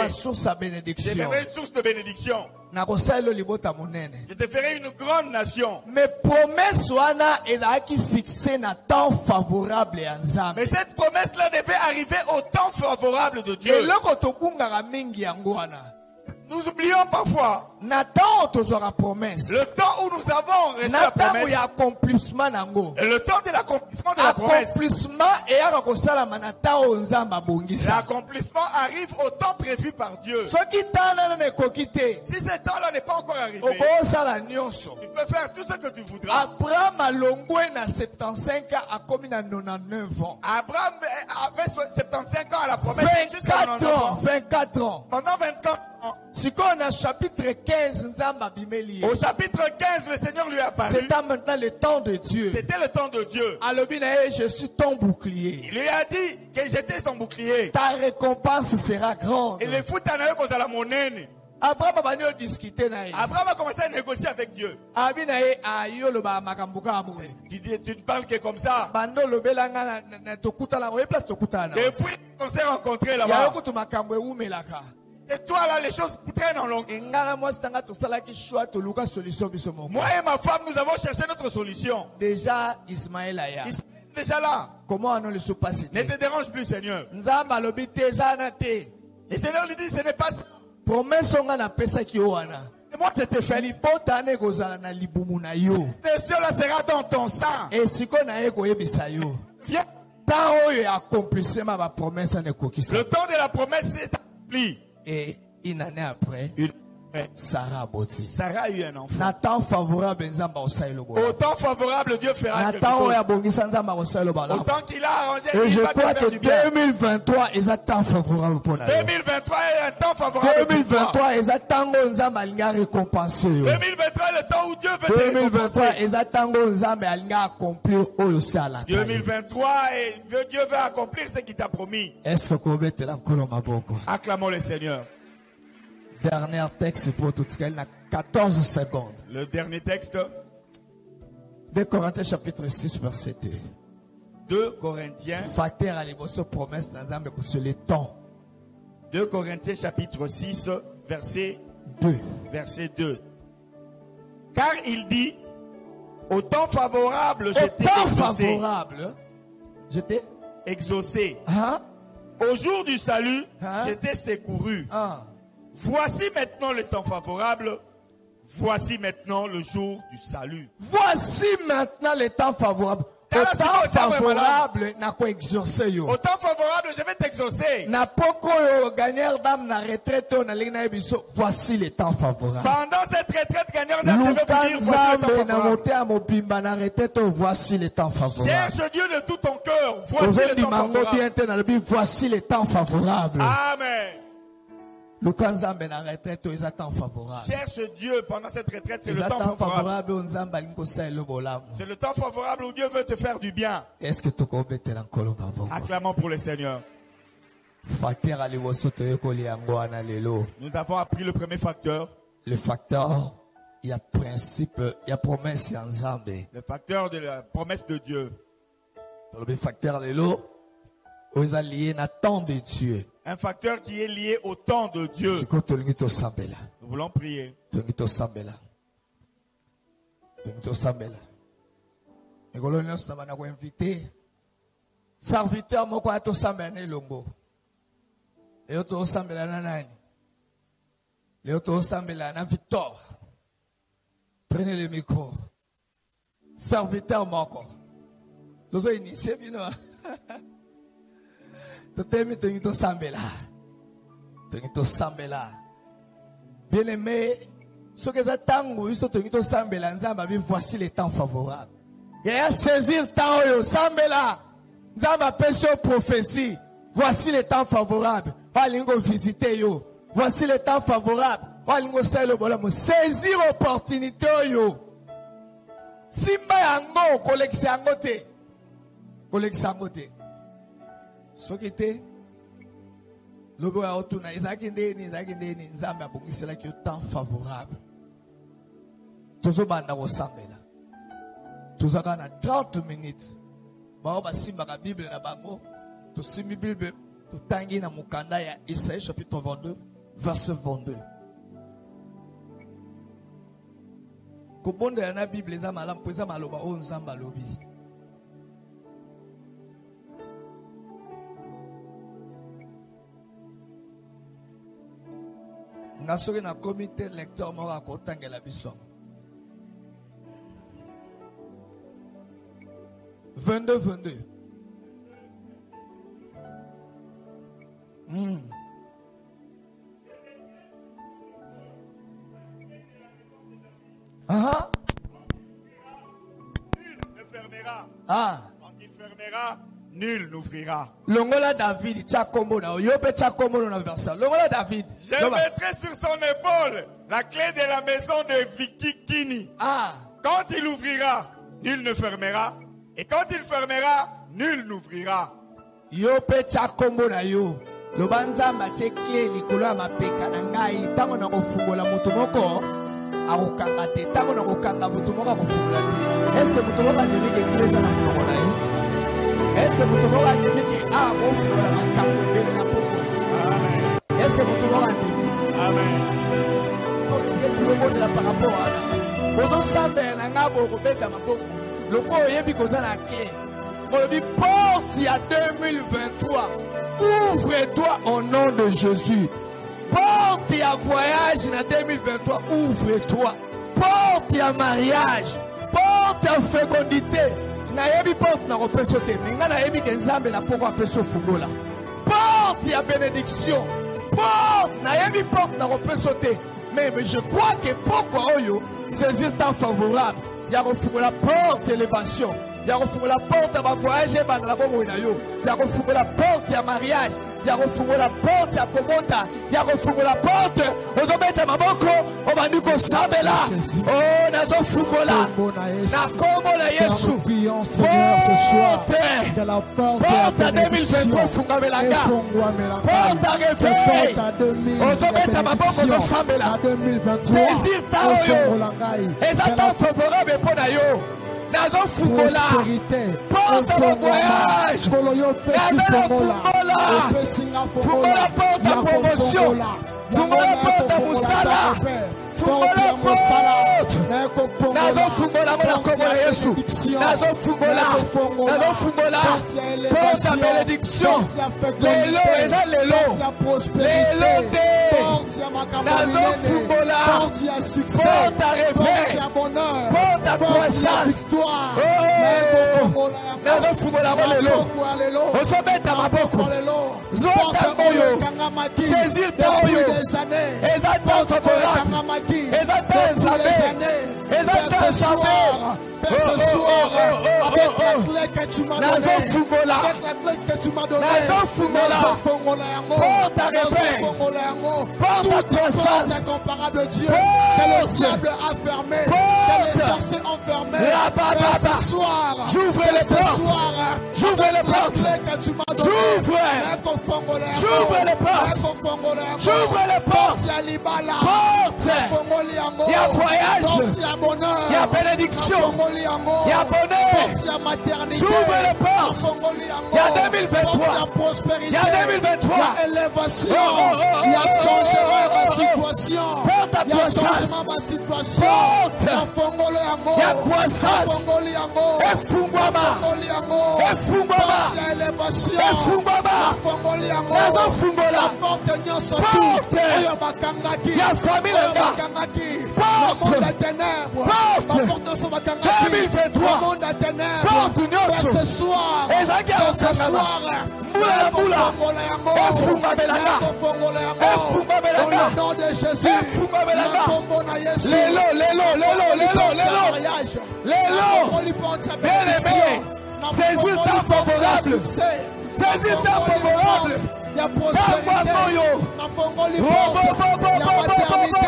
Speaker 1: te ferai une source de bénédiction. Je te ferai une grande nation.
Speaker 2: Mais promesse est fixée dans temps favorable.
Speaker 1: Mais cette promesse-là devait arriver au temps favorable de Dieu. Nous oublions parfois
Speaker 2: le temps où nous avons
Speaker 1: reçu la promesse. Et le temps de l'accomplissement de la promesse. L'accomplissement arrive au temps prévu par Dieu. Si ce temps-là n'est pas encore arrivé, tu peux faire tout ce que tu voudras.
Speaker 2: Abraham avait 75 ans à la promesse. 24 ans.
Speaker 1: Pendant 24 ans.
Speaker 2: chapitre 15,
Speaker 1: Au chapitre 15, le Seigneur lui a parlé.
Speaker 2: c'était maintenant le temps de Dieu.
Speaker 1: C'était le temps de Dieu.
Speaker 2: Je suis ton bouclier.
Speaker 1: Il lui a dit que j'étais son bouclier.
Speaker 2: Ta récompense sera grande.
Speaker 1: Et le foot en a eu cause à la monnaie.
Speaker 2: Abraham a discuté.
Speaker 1: Abraham a commencé à négocier avec Dieu. Tu ne parles que comme ça. Depuis qu'on s'est rencontrés là-bas. Et toi là, les choses traînent en longueur. Moi et ma femme, nous avons cherché notre solution.
Speaker 2: Déjà, Ismaël est
Speaker 1: déjà là.
Speaker 2: Comment on ne se passe?
Speaker 1: Ne te dérange plus, Seigneur. Le Seigneur lui dit, ce n'est pas ça.
Speaker 2: Promesse na pesa ki wana.
Speaker 1: Et moi, je t'ai fait.
Speaker 2: Lipota ne gozala na libumu na yo.
Speaker 1: Ce là sera dans ton sang.
Speaker 2: Et siko na ye ko yebisa yo.
Speaker 1: Viens.
Speaker 2: Tant oyo accomplissement ba promesse ne kokisa.
Speaker 1: Le temps de la promesse est accompli.
Speaker 2: Et une année après, Sarah a bâti.
Speaker 1: Sarah a eu un enfant.
Speaker 2: Nathan favorable nzamba osailo bo.
Speaker 1: Au temps favorable, Dieu fera quelque chose. Autant qu'il a arrangé,
Speaker 2: et je
Speaker 1: va
Speaker 2: crois
Speaker 1: te faire
Speaker 2: que
Speaker 1: du bien.
Speaker 2: 2023 est un temps favorable pour nous.
Speaker 1: 2023 est un temps favorable.
Speaker 2: 2023 est un temps où nzamba alinga récompenser.
Speaker 1: 2023 est le temps où Dieu veut te
Speaker 2: 2023
Speaker 1: récompenser.
Speaker 2: est un temps où nzamba alinga accomplir oyo sala.
Speaker 1: 2023 et Dieu veut accomplir ce qu'il t'a promis.
Speaker 2: Est-ce que vous mettez la colonne à beaucoup?
Speaker 1: Acclamons le Seigneur.
Speaker 2: Dernier texte pour tout ce qu'elle a 14 secondes.
Speaker 1: Le dernier texte.
Speaker 2: 2 Corinthiens chapitre 6 verset 2.
Speaker 1: 2 Corinthiens.
Speaker 2: Facteur à l'émotion promesse dans un pour le temps.
Speaker 1: 2 Corinthiens chapitre 6 verset
Speaker 2: 2.
Speaker 1: Verset 2. Car il dit, au temps favorable, j'étais exaucé.
Speaker 2: Favorable, j'étais
Speaker 1: exaucé.
Speaker 2: Hein?
Speaker 1: Au jour du salut,
Speaker 2: hein?
Speaker 1: J'étais secouru.
Speaker 2: Hein?
Speaker 1: Voici maintenant le temps favorable. Voici maintenant le jour du salut.
Speaker 2: Voici maintenant le temps favorable. Au temps favorable, n'a quoi exaucer yo.
Speaker 1: Au temps favorable, je vais t'exaucer.
Speaker 2: N'a pas yo gagner d'âme na retraite na lina biso. Voici le temps favorable.
Speaker 1: Pendant cette retraite, gagneur d'âme, je vais vous dire voici le temps favorable.
Speaker 2: Voici le temps favorable.
Speaker 1: Cherche Dieu de tout ton cœur. Voici le temps favorable.
Speaker 2: Voici le temps favorable.
Speaker 1: Amen.
Speaker 2: Cherche
Speaker 1: Dieu pendant cette retraite, c'est le temps favorable. C'est le temps favorable où Dieu veut te faire du bien.
Speaker 2: Est-ce que tu
Speaker 1: acclamons pour le Seigneur. Nous avons appris le premier facteur.
Speaker 2: Le facteur, il y a principe, il y a promesse en Zambé.
Speaker 1: Le facteur de la promesse de Dieu.
Speaker 2: Le facteur de l'eau, ils ont lié à temps de Dieu.
Speaker 1: Un facteur qui est lié au temps de Dieu. Nous voulons prier.
Speaker 2: Serviteur moko atosambela na elongo. Leo tosambela na nani? Leo tosambela na Victor. Prenez le micro. Serviteur moko. Tozo initié bino. Totemi tongito sambela. Tongito sambela. Bien aimé, ce que ça tango, ils sont tongito sambela nzamba bi voici les temps favorables. Il y a saisir temps yo sambela. Nzamba pêche prophétie. Voici les temps favorables. Walingo visiter yo. Voici les temps favorables. Walingo selo bolamo. Saisir opportunité yo. Simba yango kolekisa yango te. Kolekisa yango te. Sokete. Lobo ya otuna izaki ndeni nzambe abongisela ki temps favorable. Tozo banda ko sambela. Tozaka na 30 minutes. Baoba simba ka Bible na bango. To simi Bible to tangi na mukanda ya Isaïe chapitre 22 verset 22. Kobonda ya na Bible za malam poza maloba o nzamba lobi. Nasoki na comité lecteur moko kotangela biso. 22. Ah.
Speaker 1: Nul ne fermera.
Speaker 2: Ah.
Speaker 1: Quand il fermera, nul n'ouvrira.
Speaker 2: Longola David, Tchakomona, Yope Tchakomona na verset. Longola David.
Speaker 1: Je mettrai sur son épaule la clé de la maison de Vikikini.
Speaker 2: Ah.
Speaker 1: Quand il ouvrira, nul ne fermera. Et quand il fermera, nul n'ouvrira.
Speaker 2: Yope Tchakomona yo. Lobanza mache clé likolo ma peka na ngai tango na kofungola mutu moko akokanga te tango na kokanga mutu moko akofungola te. Est-ce que mutu moko andimi ke clé za na monoko na ye? Est-ce que mutu moko andimi ke akofungola makambo mbele na poko?
Speaker 1: Amen.
Speaker 2: Est-ce que mutu moko andimi?
Speaker 1: Amen.
Speaker 2: Olingi tulongo la par rapport à bozo sambela na ngabo kobeta maboko. Loko oyebi koza na clé. Olobi porte ya 2023. Ouvre-toi au nom de Jésus. Porte à voyage en 2023. Ouvre-toi. Porte à mariage. Porte à fécondité. Nayebi porte na repeso te. Menga nayebi kenzambe na poko apeso fungola. Porte à bénédiction. Porte nayebi porte na repeso te. Mais je crois que poko oyo saisir temps favorable. Ya refungola porte élévation. Il y a la porte à ma voyage et à la bombe. Il y a la porte à mariage. Il y a la porte à Komota. Il y a la porte aux hommes à Maboko. On va nous consommer là. Oh, Nazo Fugola. Nakomola Yesu. Porte à 2023. Fungamelanga. Porte à réveil. Aux hommes à Maboko. Aux hommes là. Saisir ta oyo. Et ça t'en favorable pour Nayo. Nazo Fungola, porte à voyage, Fungola porte à promotion, Fungola porte à Moussala, Fungola porte, Nazo Fungola la Komola Yesu, Nazo Fungola, porte à bénédiction, Lélo, Lélo de, Nazo Fungola, porte à réveil, porte à croissance. Nazo Fungola Lélo, Ozobeta Maboko, Zota Moyo, saisir ta oyo, Ezata favorable, Ezata Ezabé,
Speaker 3: ce soir, avec la clé que tu m'as donnée, avec la clé que tu m'as donnée,
Speaker 2: porte à réveil, porte à croissance,
Speaker 3: incomparable Dieu, que le diable a fermé, que les sorciers ont fermé. Ce soir,
Speaker 2: j'ouvre les portes, j'ouvre les portes, j'ouvre les portes, j'ouvre les portes, il y a voyage, il y a bénédiction, il y a bonheur, j'ouvre les portes, il y a 2023, il y a 2023,
Speaker 3: il y a élévation, il y a changement de situation,
Speaker 2: porte à croissance, porte, il y a croissance, Efungwama, Efungwama, Efungwama, Nazo Fungola, porte, il y a famille là-bas, porte, 2023, porte Nyoso,
Speaker 3: ce soir,
Speaker 2: Moula, Efungwabelanga,
Speaker 3: dans le nom de Jésus,
Speaker 2: Lélo, bien-aimé, saisis ta favorable, saisis ta favorable,
Speaker 3: il y a prospérité, ma fongoli porte, il y a maternité,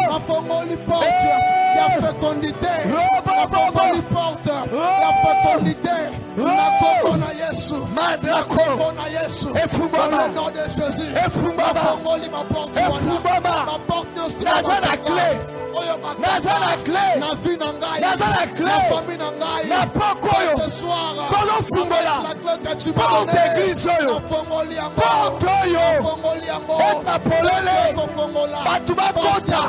Speaker 3: ma fongoli porte, il y a fécondité, ma fongoli porte, il y a fécondité, la corona Yesu,
Speaker 2: Madrako,
Speaker 3: dans le nom de Jésus, ma fongoli ma porte, ma porte
Speaker 2: Naza la clé, Naza la clé,
Speaker 3: na vie na ngai,
Speaker 2: Naza la clé,
Speaker 3: na famille na ngai,
Speaker 2: na pokoyo,
Speaker 3: ce soir,
Speaker 2: Tolo Fungola, porte église oyo, porte oyo, etapolele, batu bakota,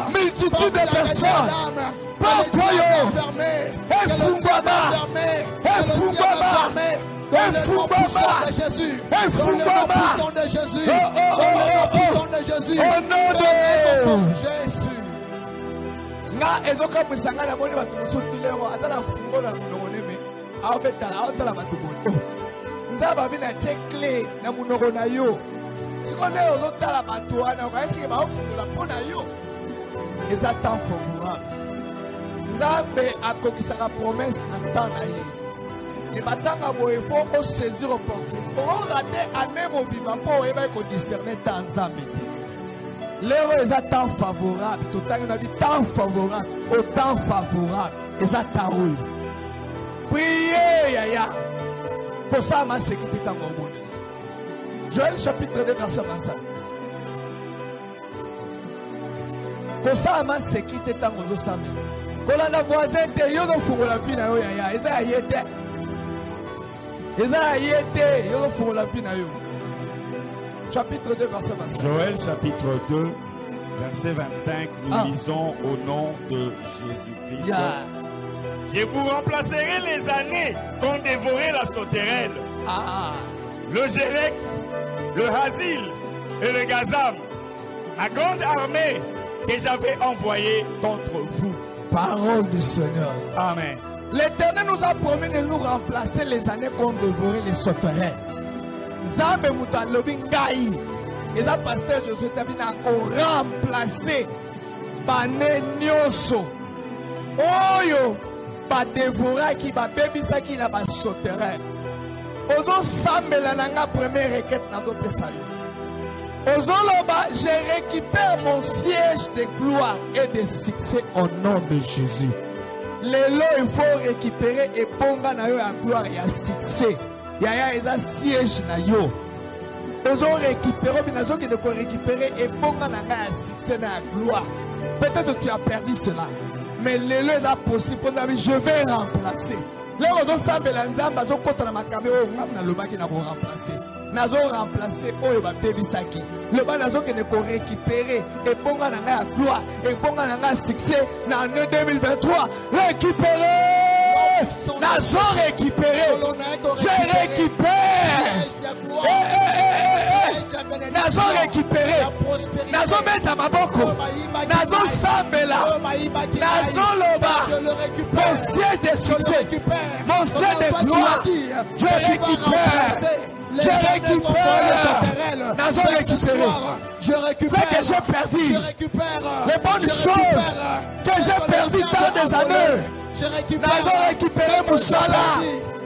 Speaker 2: multitude de personnes, porte oyo, efungwama, efungwama, efungwama, efungwama, au nom de
Speaker 3: Jésus.
Speaker 2: nga ezokamwisa nga namoni bato mosusu lero ata na fungola monoko neme aobetala aotala bato boye nzambe abi na tie cle na monoko na yo siko lero ozotala bato wana okayesike baofungola mpo na yo eza temps favorable nzambe akokisaka promese na temps na ye Et maintenant, il faut saisir l'opportunité. On raté à même au bima pour discerner dans Zambété. L'heure est à temps favorable. Tout temps favorable. Au temps favorable. Et ça t'a oui. Priez, yaya. Pour ça, ma sécurité dans mon monde. Joël chapitre 2, verset 25. Pour ça, ma sécurité dans mon monde. Quand on a voisin, il y a un fou la vie na yo yaya. Eza yete. Eza yete. Yo fou la vie na yo. Chapitre 2, verset 25.
Speaker 1: Joël chapitre 2, verset 25. Nous lisons au nom de Jésus-Christ.
Speaker 2: Yeah.
Speaker 1: Je vous remplacerai les années qu'ont dévoré la sauterelle, le Jérek, le Hazil et le Gazam, la grande armée que j'avais envoyée contre vous.
Speaker 2: Parole du Seigneur.
Speaker 1: Amen.
Speaker 2: L'Éternel nous a promis de nous remplacer les années qu'ont dévoré les sauterelles. Zambe muta lobi ngai. Et ça, pasteur Josué Tabina a remplacé Bané Nyoso. Oyo. Ba dévora qui ba bébisa qui na ba sauterelle. Ozo sambela nanga première requête na do pesayo. Ozo loba, je récupère mon siège de gloire et de succès au nom de Jésus. Lelo il faut récupérer et ponga na yo ya gloire et ya succès. Yaya eza siège na yo. Ozo récupérer binazo qui de ko récupérer et ponga na nga ya succès na gloire. Peut-être tu as perdu cela. Mais les est possible. Je vais remplacer. Les gens qui ont remplacé. Nazo remplacer. Oh, va baby saki. Le bas nazo qui ne peut récupérer. Et pour nga la gloire. Et pour nga la succès. Dans l'année 2023. Récupérer. Nazo récupérer. Je récupère. Nazo récupérer. Nazo mettre ma boko. Nazo sambela. Nazo loba. Mon ciel de succès. Mon ciel de gloire. Je récupère. Je récupère. Nazo récupérer.
Speaker 3: Je récupère.
Speaker 2: Ce que j'ai perdu.
Speaker 3: Je récupère.
Speaker 2: Les bonnes choses que j'ai perdues dans des années.
Speaker 3: Je récupère.
Speaker 2: Nazo récupérer mon salaire.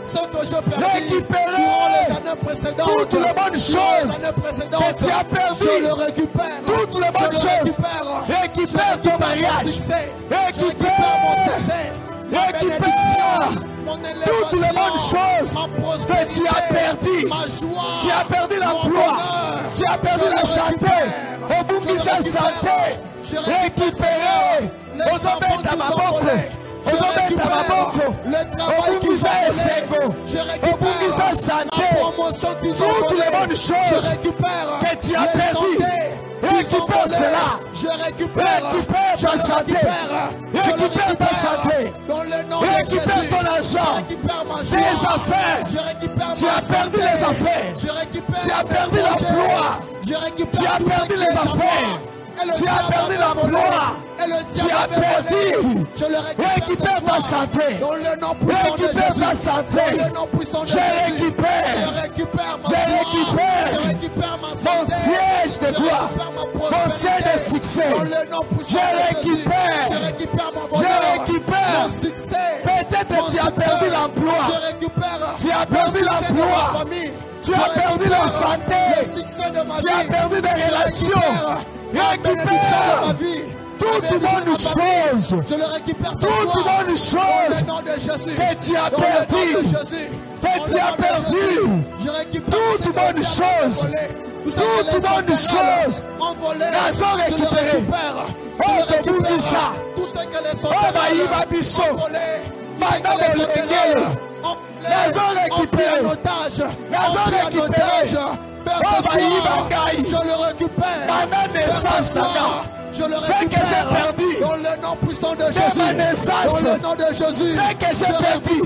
Speaker 3: Ce que je perdu
Speaker 2: récupérer
Speaker 3: durant les années précédentes,
Speaker 2: toutes les bonnes choses que tu as perdues,
Speaker 3: je le récupère.
Speaker 2: Toutes les bonnes choses, récupère ton mariage, récupère mon succès, récupère toutes les bonnes choses que tu as perdues. Tu as perdu l'emploi, tu as perdu la santé, au bout de sa santé, récupérer, aux hommes à ma boko. Le travail qui toutes les bonnes choses que tu as perdues. Récupère cela. Récupère ta santé. Récupère ta santé. Récupère ton argent. Tes affaires. Tu as perdu les affaires. Tu as perdu l'emploi. Tu as perdu les affaires. Tu as perdu l'emploi. Tu as perdu. Récupère ta santé. Récupère ta santé. Je récupère. Je récupère mon siège de gloire. Mon siège de succès. Je récupère. Je récupère. Peut-être tu as perdu l'emploi. Tu as perdu l'emploi. Tu as perdu la santé. Tu as perdu des relations. Récupère toutes bonnes choses.
Speaker 3: Je le récupère ce
Speaker 2: toutes
Speaker 3: soir.
Speaker 2: bonnes choses
Speaker 3: dans le nom de Jésus.
Speaker 2: Que tu as perdu. Que tu as perdu.
Speaker 3: Je récupère
Speaker 2: toutes bonnes choses. Toutes bonnes choses. Nazo récupéré. Oh, te bouge ça.
Speaker 3: Tout ce que les
Speaker 2: Oh, Maïba Bisso. Madame Olengele. Nazo récupéré. Nazo récupéré.
Speaker 3: Je le récupère.
Speaker 2: Madame naissance.
Speaker 3: Je le
Speaker 2: Ce que j'ai perdu
Speaker 3: dans le nom puissant de Jésus.
Speaker 2: ma naissance,
Speaker 3: dans le nom de Jésus.
Speaker 2: Ce que j'ai perdu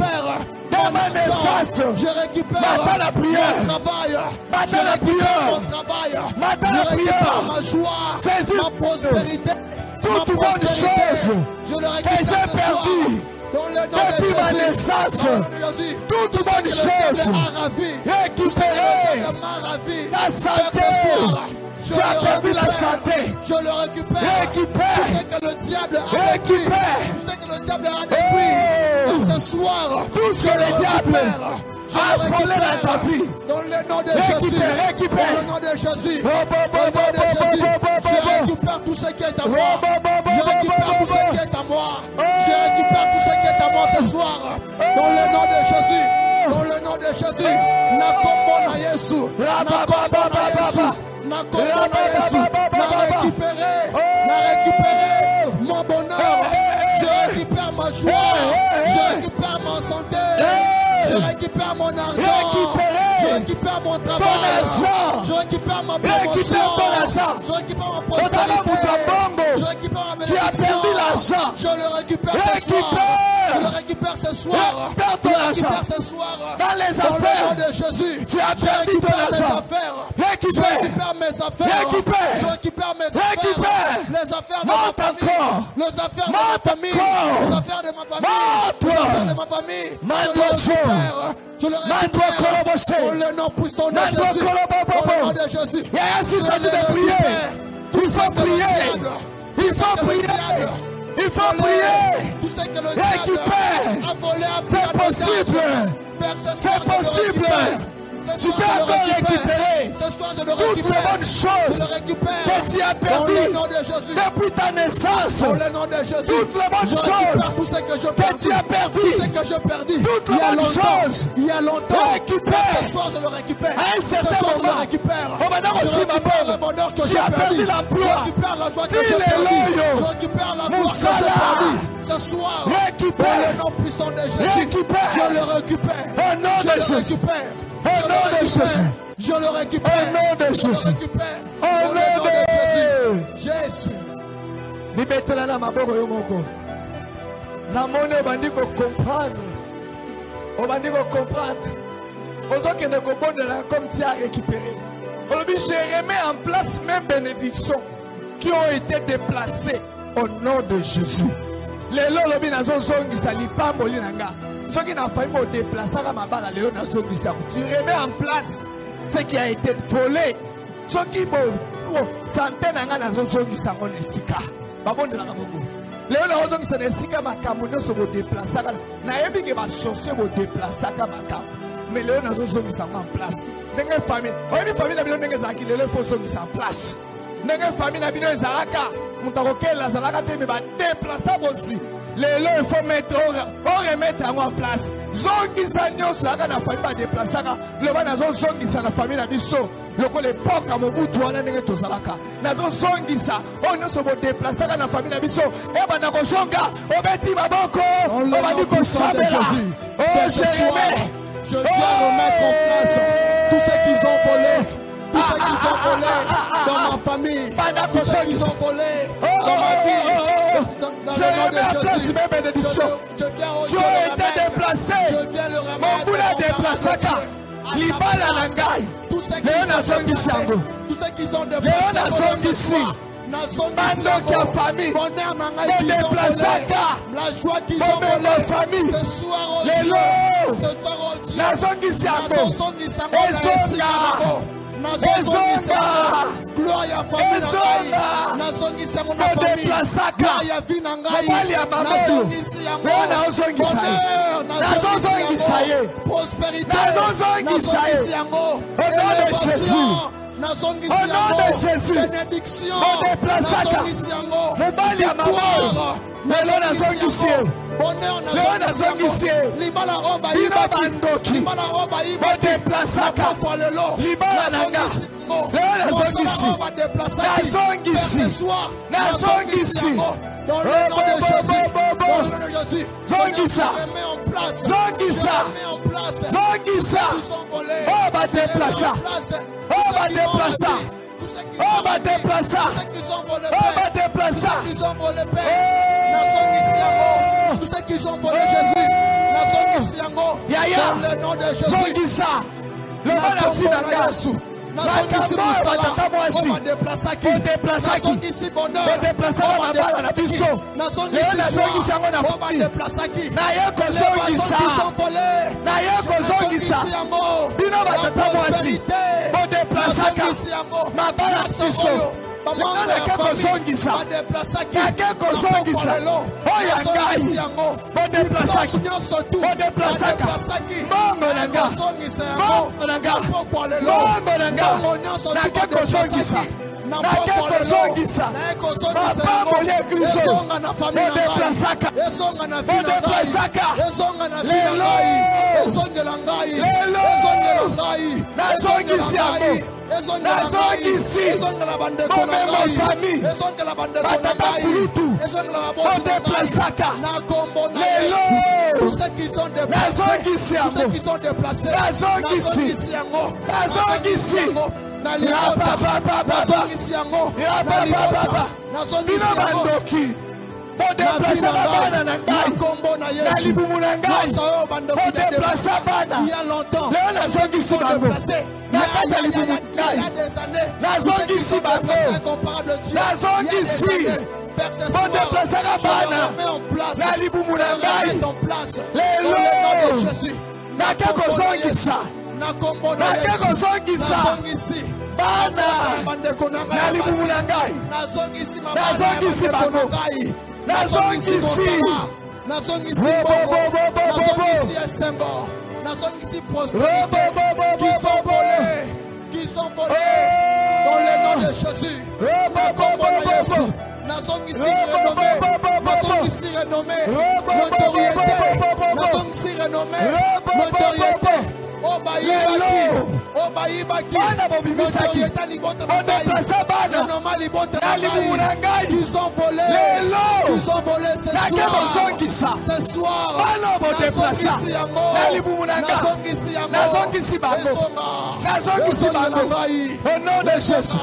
Speaker 2: dans ma naissance.
Speaker 3: Je récupère
Speaker 2: Maintenant la prière.
Speaker 3: mon travail.
Speaker 2: Maintenant la prière.
Speaker 3: Mon travail.
Speaker 2: Maintenant la prière.
Speaker 3: Ma joie.
Speaker 2: Saisis
Speaker 3: ma prospérité.
Speaker 2: toutes bonnes choses
Speaker 3: Je le
Speaker 2: que
Speaker 3: récupère
Speaker 2: j'ai
Speaker 3: ce soir.
Speaker 2: perdu
Speaker 3: Dans le nom de
Speaker 2: depuis ma
Speaker 3: Jésus.
Speaker 2: naissance.
Speaker 3: Dans le nom de Jésus.
Speaker 2: Toutes bonnes choses. Récupérer ta santé. Tu as perdu la santé.
Speaker 3: Je le récupère.
Speaker 2: Récupère.
Speaker 3: Tout ce que le diable a détruit. Tout ce que le diable a détruit. Ce soir,
Speaker 2: tout ce que le diable a volé dans ta vie.
Speaker 3: Dans le nom de Jésus.
Speaker 2: Récupère.
Speaker 3: Dans le nom de Jésus. Dans le nom de Jésus. Je récupère tout ce qui est à moi. Je récupère tout ce qui est à moi. Je récupère tout ce qui est à moi ce soir. Dans le nom de Jésus. Dans le nom de Jésus. Nakombo na Yesu. Nakombo na Yesu. Nakombo na Yesu. Na récupéré mon bonheur. Je récupère ma joie. Je récupère ma santé. Je récupère mon argent. Je récupère mon travail. Je récupère ma promotion. Je récupère ma prospérité. Je récupère ma bénédiction. Je le récupère ce soir. Je le récupère ce soir. Je le récupère ce soir.
Speaker 2: Dans les
Speaker 3: affaires. Dans le nom de
Speaker 2: Jésus. Tu as perdu ton argent.
Speaker 3: Je récupère mes affaires. Je récupère mes affaires. Les affaires de ma famille. Les affaires de ma famille. Les affaires de ma famille. Les affaires de ma famille. Je le récupère. Dans le nom puissant de Jésus. Dans le nom de Jésus.
Speaker 2: Il s'agit de prier. Il faut prier. Il faut prier. Il faut prier.
Speaker 3: Tout ce que le diable a volé à
Speaker 2: c'est possible. C'est possible. Tu peux encore récupérer toutes les bonnes choses que tu as perdues depuis ta naissance. Toutes les bonnes choses que tu as perdues. Toutes les bonnes choses.
Speaker 3: Il y a longtemps.
Speaker 2: Récupère.
Speaker 3: Ce soir, je le récupère.
Speaker 2: À un certain moment, tu as perdu l'emploi.
Speaker 3: Je récupère la joie que j'ai perdue. Je récupère la gloire que j'ai perdue. Ce soir,
Speaker 2: récupère.
Speaker 3: Le nom puissant de Jésus.
Speaker 2: Récupère.
Speaker 3: Je le récupère.
Speaker 2: Au nom de Jésus. Au nom de Jésus.
Speaker 3: Je le récupère.
Speaker 2: Au nom de Jésus.
Speaker 3: Au nom de Jésus. Jésus.
Speaker 2: Libetela na maboko yo moko. Na mone obandi ko comprendre. Obandi ko comprendre. Ozokende ko bondela comme tu as récupéré. Aujourd'hui, je remets en place mes bénédictions qui ont été déplacées au nom de Jésus. Les lolobi nazo zongi sali pamboli nanga. Ce qui n'a pas été déplacé à ma balle, tu remets en place ce qui a été volé. Ce qui santé n'a pas de sango nesika. Babon de la Kamongo. Léon a raison que c'est nesika ma Kamongo se vous déplacer. Na ebi que va sorcier vous déplacer à ma mais Léon a raison que ça en place. N'engagez famille. Oyebi famille na bino n'engagez zaki le faut so mise en place. N'engagez famille na bino ezalaka. Mutakoke la zalaka te me va déplacer bozui. Les lois, il faut mettre, on remettre en place. Zongi sanyo saka na famille ba déplacer ka. Le ba na zongi sa na famille na biso. Le ko le poka mo butu wana ndenge to salaka. Na zongi sa, on ne se mo déplacer ka na famille na biso. E ba na ko zonga, obeti maboko, o ba di ko sabela. Oh Jérémie,
Speaker 3: je viens remettre en place tout ce qu'ils ont volé. Tout ce qu'ils ont volé dans ma famille. Tout ce qu'ils ont volé dans ma vie. Dans
Speaker 2: je remets en place mes bénédictions qui ont été déplacées. Mon boulot déplacé. Libala Nangai. Léona Zongisango.
Speaker 3: Tout ce qu'ils ont déplacé.
Speaker 2: Léona Zongisi. Mando qui a famille. Me déplacé.
Speaker 3: La joie qu'ils ont volé.
Speaker 2: Ma famille.
Speaker 3: Ce soir,
Speaker 2: les lots.
Speaker 3: Ce soir,
Speaker 2: la Zongisango.
Speaker 3: Gloire à famille nazongi sango na famille gloire ya vie na ngai nazongi yango prospérité nazongi yango au nom de Jésus bénédiction nazongi yango victoire bonheur nazongi yango libala oba ibaki libala oba ibaki
Speaker 2: déplaçaka libala nanga nazongisi
Speaker 3: dans le nom de Jésus
Speaker 2: zongisa zongisa zongisa on va déplacer on va déplacer on va déplacer on va déplacer
Speaker 3: tout ce qu'ils ont volé Jésus dans le nom de Jésus
Speaker 2: zongisa le bon a fini dans
Speaker 3: nazongisi musala on va déplacer qui
Speaker 2: déplacer on va biso
Speaker 3: nazongisi on va déplacer
Speaker 2: na yeko zongisa na yeko zongisa bino batata mwasi déplaçaka mabala biso naleke kozongisa naleke kozongisa oyo ngai bodeplasaki mbongo na nga mbongo na nga mbongo na nga naleke kozongisa nake kozongisa mapamboli ekristo bodeplasaka lelo nazongisi yango nazongisi bomema famille bataka kulutu bodeplasaka lelo nazongisi yango nazongisi bino bandoki bodeplasa bana na ngai na libumu na ngai bodeplasa bana leo nazongisi bango na kati ya libumu na ngai nazongisi bango nazongisi bodeplasaka bana na libumu na ngai lelo nake kozongisa nake kozongisa bana na libumu na ngai nazongisi bango nazongisi esengo nazongisi prospérité qui sont volés dans le nom de Jésus nazongisi renommé notoriété nazongisi renommé notoriété obayibaki notoriété libota na libumu na ngai ils ont volé ce soir bana bodeplasa na libumu na ngai nazongisi bango au nom de Jésus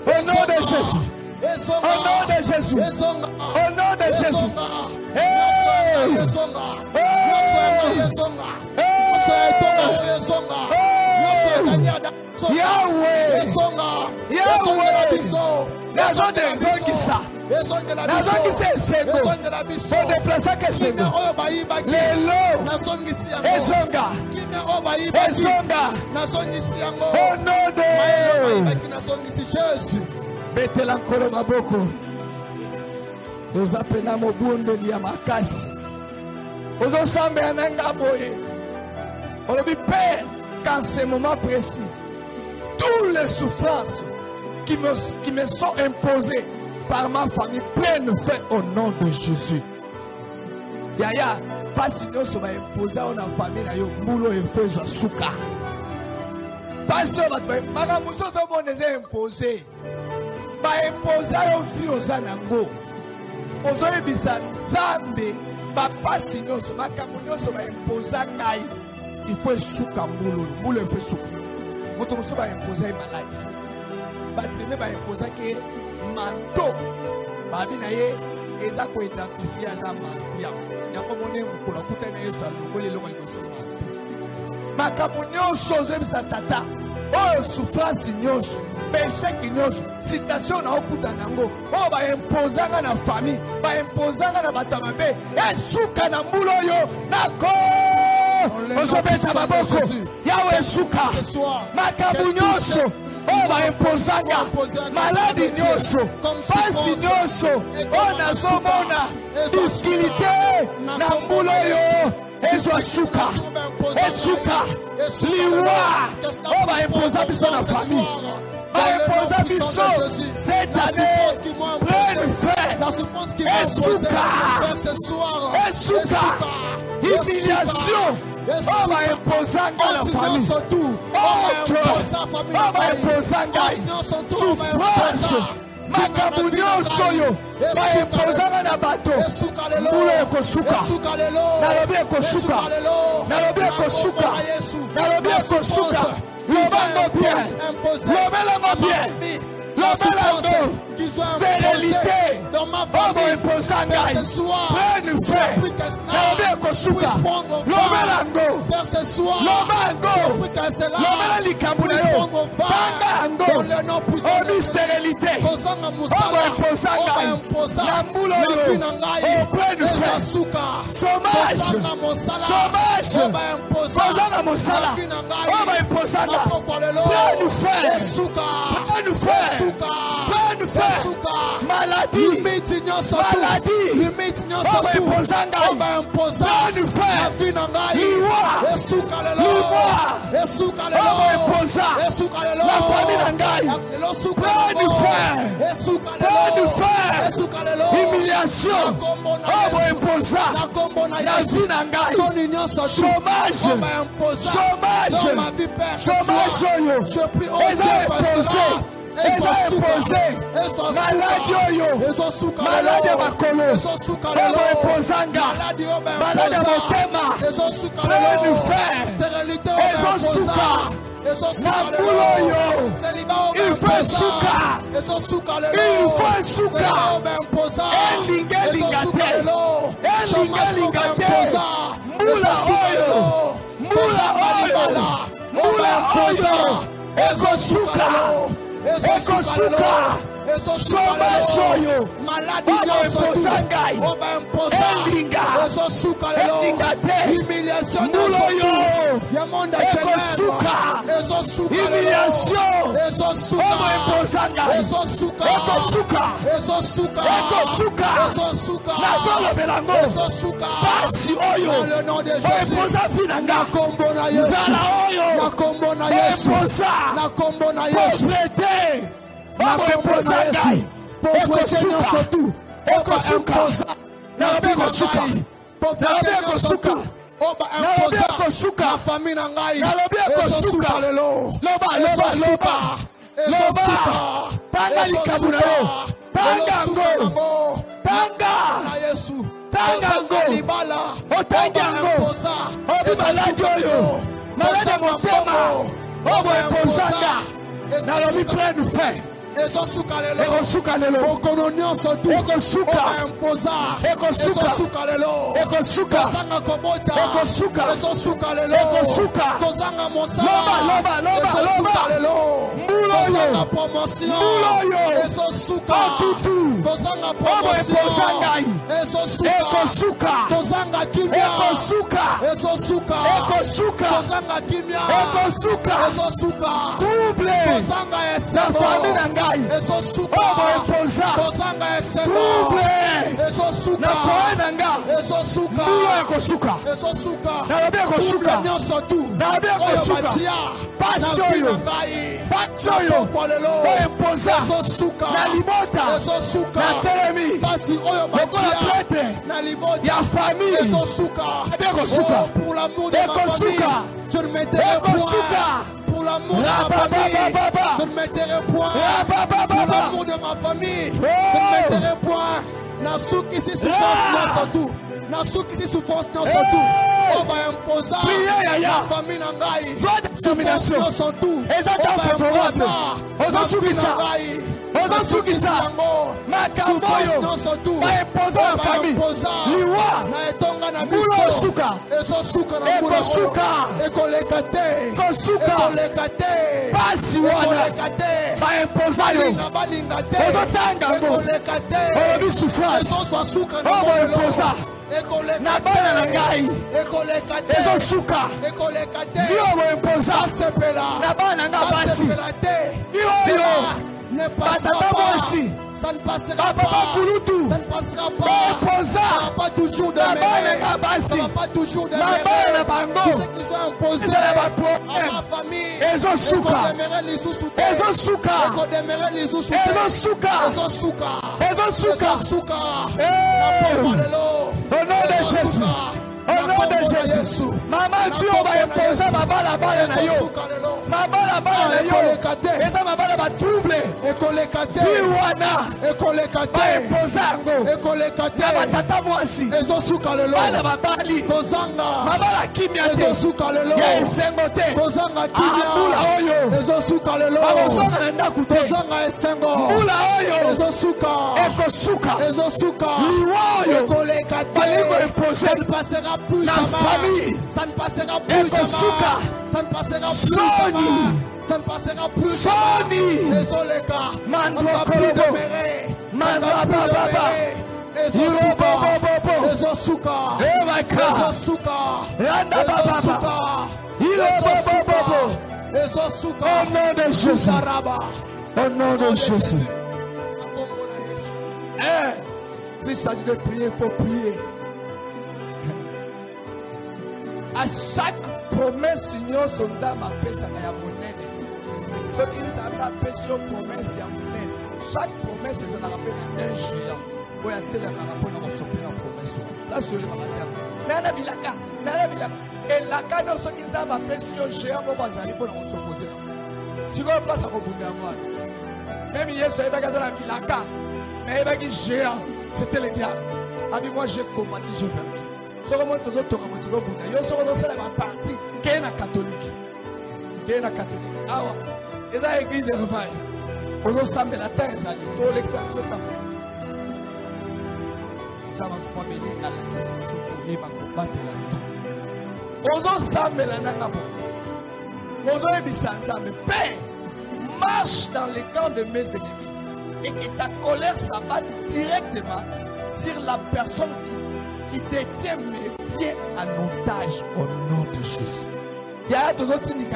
Speaker 2: au nom de Jésus au nom de Jésus au nom de Jésus Yahweh nazongisa esengo bodeplasaka esengo lelo ezonga au nom de Jésus betela nkolo maboko toza pena mobundeli ya makasi ozosambela na nga boye olobi Père qu'en ce moment précis toutes les souffrances qui me sont imposées par ma famille prennent fin au nom de Jésus. Yaya pasi nyonso va imposer na famille na yo mbulo efezo suka pasi bato bakamuso zo boneze imposer ba imposer yo fi ozanango ozoyebisa nzambe bapasi nyonso makambo nyonso ba imposer ngai il faut suka mbulo il faut suka moto moso ba imposer maladie batime ba imposer ke manto babi na ye eza ko identifier za mandia yango mone mukula kutana Yesu alongoli longo liboso manto makambo nyonso ozebisa tata oyo souffrance nyonso péché nyonso situation na okuta nango o ba imposanga na famille ba imposanga na bato mabe esuka na mbulo yo nako ozobeta baboko yawe suka makambo nyonso o ba imposanga maladi nyonso pasi nyonso o nazomona difficulté na mbulo yo esuka liwa o ba imposa biso na famille ba imposa biso cette année pleine fait esuka humiliation on va imposer la famille on va imposer souffrance makambo nyonso oyo va imposer na bato mbulo ekosuka nalobi ekosuka lobango bien lobelango stérilité obo imposa ngai pleine fait nalobi ekosuka lobelango lobela likambo na yo banga yango obi stérilité
Speaker 3: kozanga musala imposa na mbula yo auprès du frère chômage kozanga musala imposanga plein du frère maladie imposanga plein du frère la famille nangai plein du frère humiliation imposa la vie nangai chômage malade makolo imposanga malade motema plein du frère il fait souka pour l'amour de ma famille je ne m'éteindrai point. Pour l'amour de ma famille, je ne m'éteindrai point. Pour l'amour de ma famille, je ne m'éteindrai point. Nasuki si souffrance non tout. Nasuki si souffrance non tout. On va imposer la famille nangai. Souffrance non tout. On va imposer la famille nangai. Ozosukisa makamboyo baimpoza la famille liwa naetonga na miso ezosuka na ekosuka ekoleka te pasi wana baimpoza yo ozotanga ngo olobi souffrance oboimpoza na bana na ngai ezosuka yo oboimpoza na bana na ngai basi yo ça ne passera pas. Ça ne passera pas. Ça ne va pas toujours demeurer. Ça ne va pas toujours demeurer. Tous ceux qui sont imposés à ma famille. Au nom de Jésus. Au nom de Jésus. Maman Dieu va imposer ma balle à balle na yo. Ma balle à balle na yo. Et ça ma balle va troubler. Viwana. Ba imposer ngo. Na batata mwasi. Bala babali. Ma balle kimia te. Ya esengote. Mula oyo. Babosonga na ndaku te. Mula oyo. Ekosuka. Liwa oyo. Balingo imposer. La famille, ça ne passera plus jamais. Ça ne passera plus jamais. Ça ne passera plus jamais. Désolé car on ne va plus demeurer Ezosuka.
Speaker 2: Ebaka.
Speaker 3: Ezosuka.
Speaker 2: Yanda baba.
Speaker 3: Ezosuka.
Speaker 2: Au nom de Jésus. Au nom de Jésus. Si s'agit de prier, il faut prier. À chaque promesse, nous sommes dans ma paix, ça va y monnaie. Ce qui nous a fait promesse, chaque promesse, c'est un rappel d'un géant. Pour y aller dans la promesse. Là, c'est le bilaka. Et la canne, ce qui nous a fait géant, on va aller pour nous opposer. Si on place à rebondir, même hier, il y avait la bilaka. Mais il y avait géant. C'était le diable. Avec moi, j'ai combattu, j'ai vaincu. Ce que moi, je suis parti qui est la catholique. Qui est la catholique. Ah ouais. Et ça, l'église de revaille. On a samé la terre, ça dit. Tout l'extérieur, c'est pas ça va pas bénir à la question. Il va combattre la temps. On a samé la nangabo. On a mis ça en Père, marche dans les camps de mes ennemis. Et que ta colère s'abatte directement sur la personne qui détient mes pieds en otage au nom de Jésus. Il y a tout autre qui dit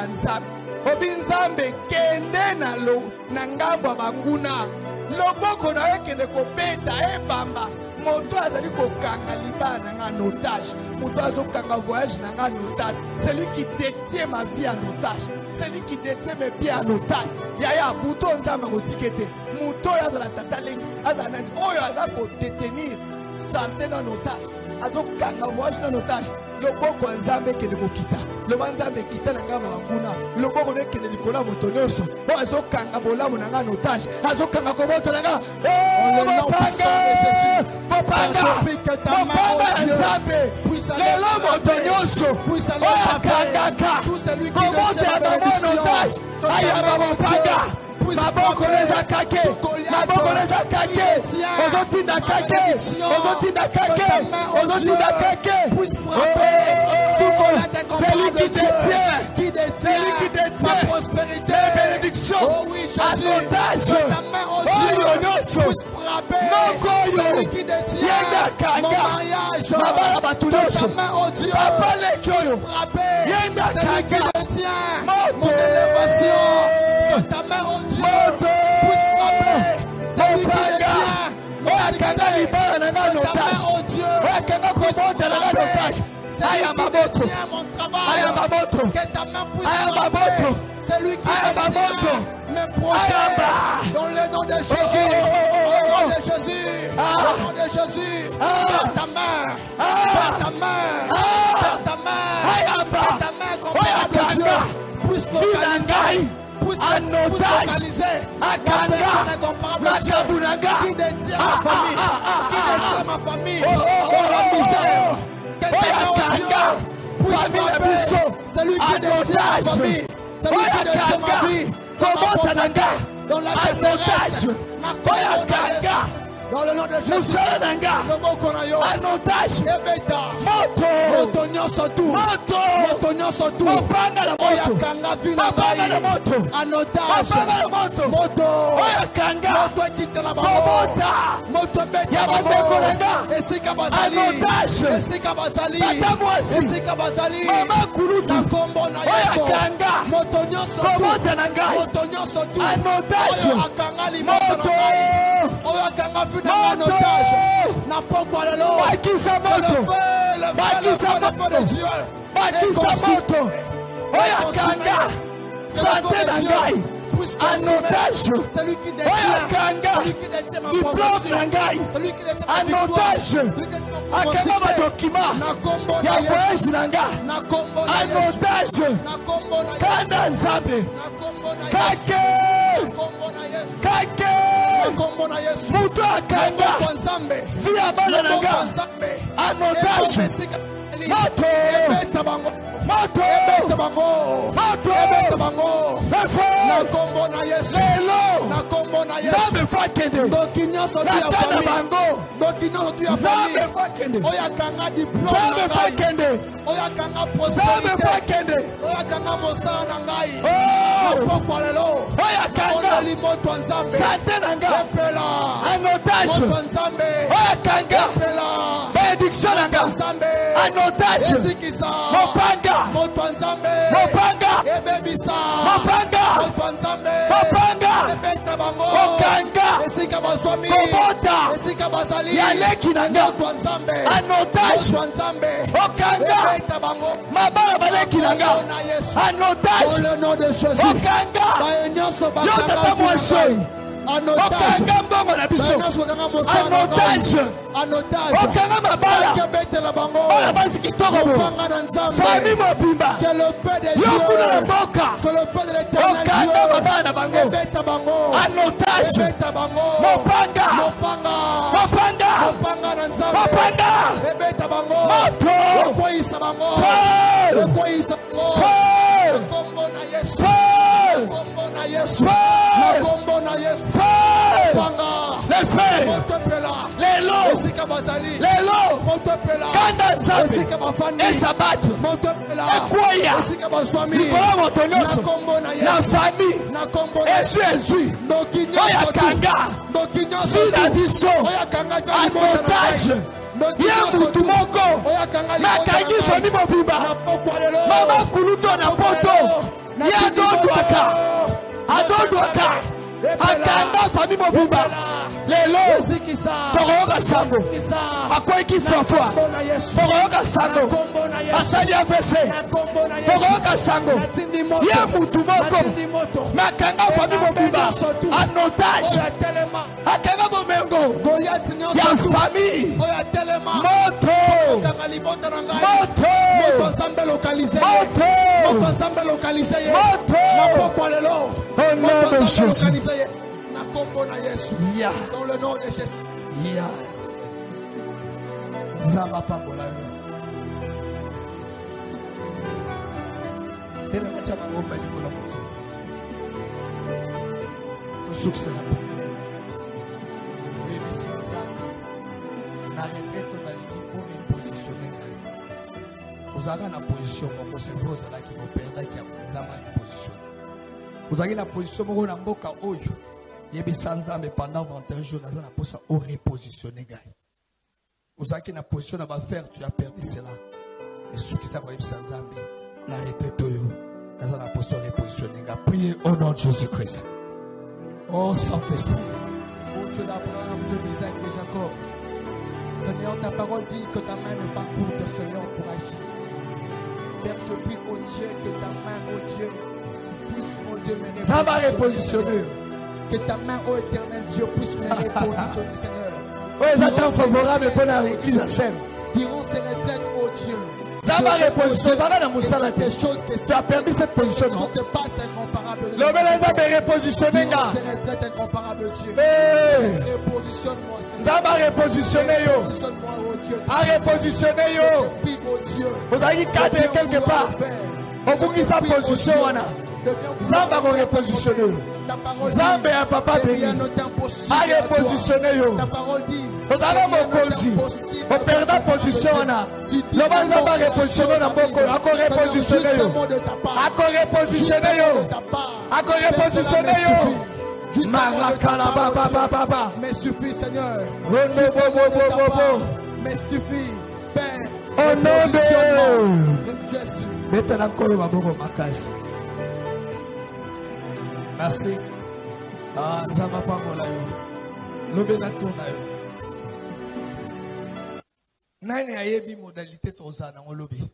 Speaker 2: Obinzambe kende na lo nangambo banguna loboko na ekende kopeta ebamba moto azali kokanga libana nga en otage moto azokanga voyage na nga en otage celui qui détient ma vie en otage celui qui détient mes pieds en otage yaya buto nzamba kotikete moto azala tatalengi azala nani oyo aza ko détenir santé en otage azokanga voyage en otage loboko nzambe kende kokita loba nzambe kita na ngamba nguna loboko nekende likola moto nyonso o azokanga bolamu na nga en otage azokanga koboto na nga popanga nzambe lelo moto nyonso oyo akangaka koboto ya bango en otage ayamba mopanga maboko neza kake maboko neza kake ozotinda kake ozotinda kake ozotinda kake celui qui détient ma prospérité et bénédiction en otage oyo nyonso nokoyo yenda kanga mabala bato nyonso papa leki oyo yenda kanga
Speaker 3: mon élévation ta main au Dieu puisse frapper celui qui détient mon succès ta main au Dieu puisse frapper celui qui détient mon travail que ta main puisse frapper celui qui détient mes projets dans le nom de Jésus au nom de Jésus au nom de Jésus ta main ta main ta main ta main comparable de Dieu puisse localiser en otage, la personne incomparable qui détient ma famille, dans la misère, quelqu'un au Dieu, puisse frapper celui qui détient ma famille, celui qui détient ma vie, dans la détresse, dans le nom de Jésus, en otage, moto nyonso tu, oyakanga vina ngai, en otage, moto ekitela bango, moto ebeta bango, esika bazali, na kombo na Yesu, moto nyonso tu, oyo akanga liboso na ngai, oyo akanga vina ngai en otage, na pokwa lelo,
Speaker 2: bakisa moto oyo akanga santé na ngai en otage oyo akanga diplôme na ngai en otage akanga badokima ya voyage na nga en otage kanda nzambe kake moto akanga vi ya bana na nga en otage moto malédiction nanga en otage mopanga okanga kobota yaleki nanga en otage okanga mabala baleki nanga en otage okanga yo tata mwasoi okanga mbongo na biso en otage okanga mabala oyo basi kitoko fami mobimba yo kuna na mboka okanga mabala na bango en otage mopanga moto lelo kanda nzambe esabatu ekwaya likolo moto nyonso na fami ezwi oyo akanga sina biso anotage ye mutu moko nakangi fami mobimba mama kuluto na poto ye adondwaka akanga fami mobimba lelo tokoyoka sango akweki fafwa tokoyoka sango asali avese tokoyoka sango ye mutu moko makanga fami mobimba anotage akanga bomengo ya fami moto au nom de Jésus.
Speaker 3: Dans le nom de Jésus.
Speaker 2: Vous avez une position, c'est vous qui vous perdez, qui vous avez une position. Vous avez une position, vous avez une position. Pendant 21 jours, vous avez une position au repositionner. Vous avez une position à faire, tu as perdu cela. Et ceux qui savent que vous avez une position repositionner. Priez au nom de Jésus-Christ. Oh Saint-Esprit.
Speaker 3: Ô Dieu d'Abraham, Dieu d'Isaac et Jacob. Seigneur, ta parole dit que ta main n'est pas courte, Seigneur, pour agir. Père, je prie, oh Dieu, que ta main, oh Dieu, puisse, oh Dieu, me repositionner.
Speaker 2: Ça va repositionner.
Speaker 3: Que ta main, oh éternel Dieu, puisse me repositionner, Seigneur.
Speaker 2: Oui, j'attends favorable pour l'église à scène.
Speaker 3: Dirons ces retraites, oh Dieu.
Speaker 2: Ça va repositionner. Des choses que tu as perdu cette position.
Speaker 3: Je ne sais pas, c'est incomparable.
Speaker 2: Le mélange va repositionner.
Speaker 3: Ces retraites incomparable, Dieu. Repositionne-moi, Seigneur.
Speaker 2: Ça va repositionner.
Speaker 3: Repositionne-moi, oh Dieu.
Speaker 2: À repositionner.
Speaker 3: Prie, oh Dieu.
Speaker 2: Vous avez cadré quelque part. On vous dit sa position. Ça va repositionner. Zambe ya papa béni. A repositionner yo. Otala mokonzi. Operda position wana. Loba nzamba repositionner na boko. Ako repositionner yo. Ako repositionner yo. Ako repositionner yo. Marakala baba baba.
Speaker 3: Mais suffit Seigneur. Mais suffit Père.
Speaker 2: Au nom
Speaker 3: de Jésus.
Speaker 2: Maintenant kolo baboko makasi. Merci. Ah, ça va pas moi là. Lobeza tourna yo. Nani ayebi modalité tozana ngolobi.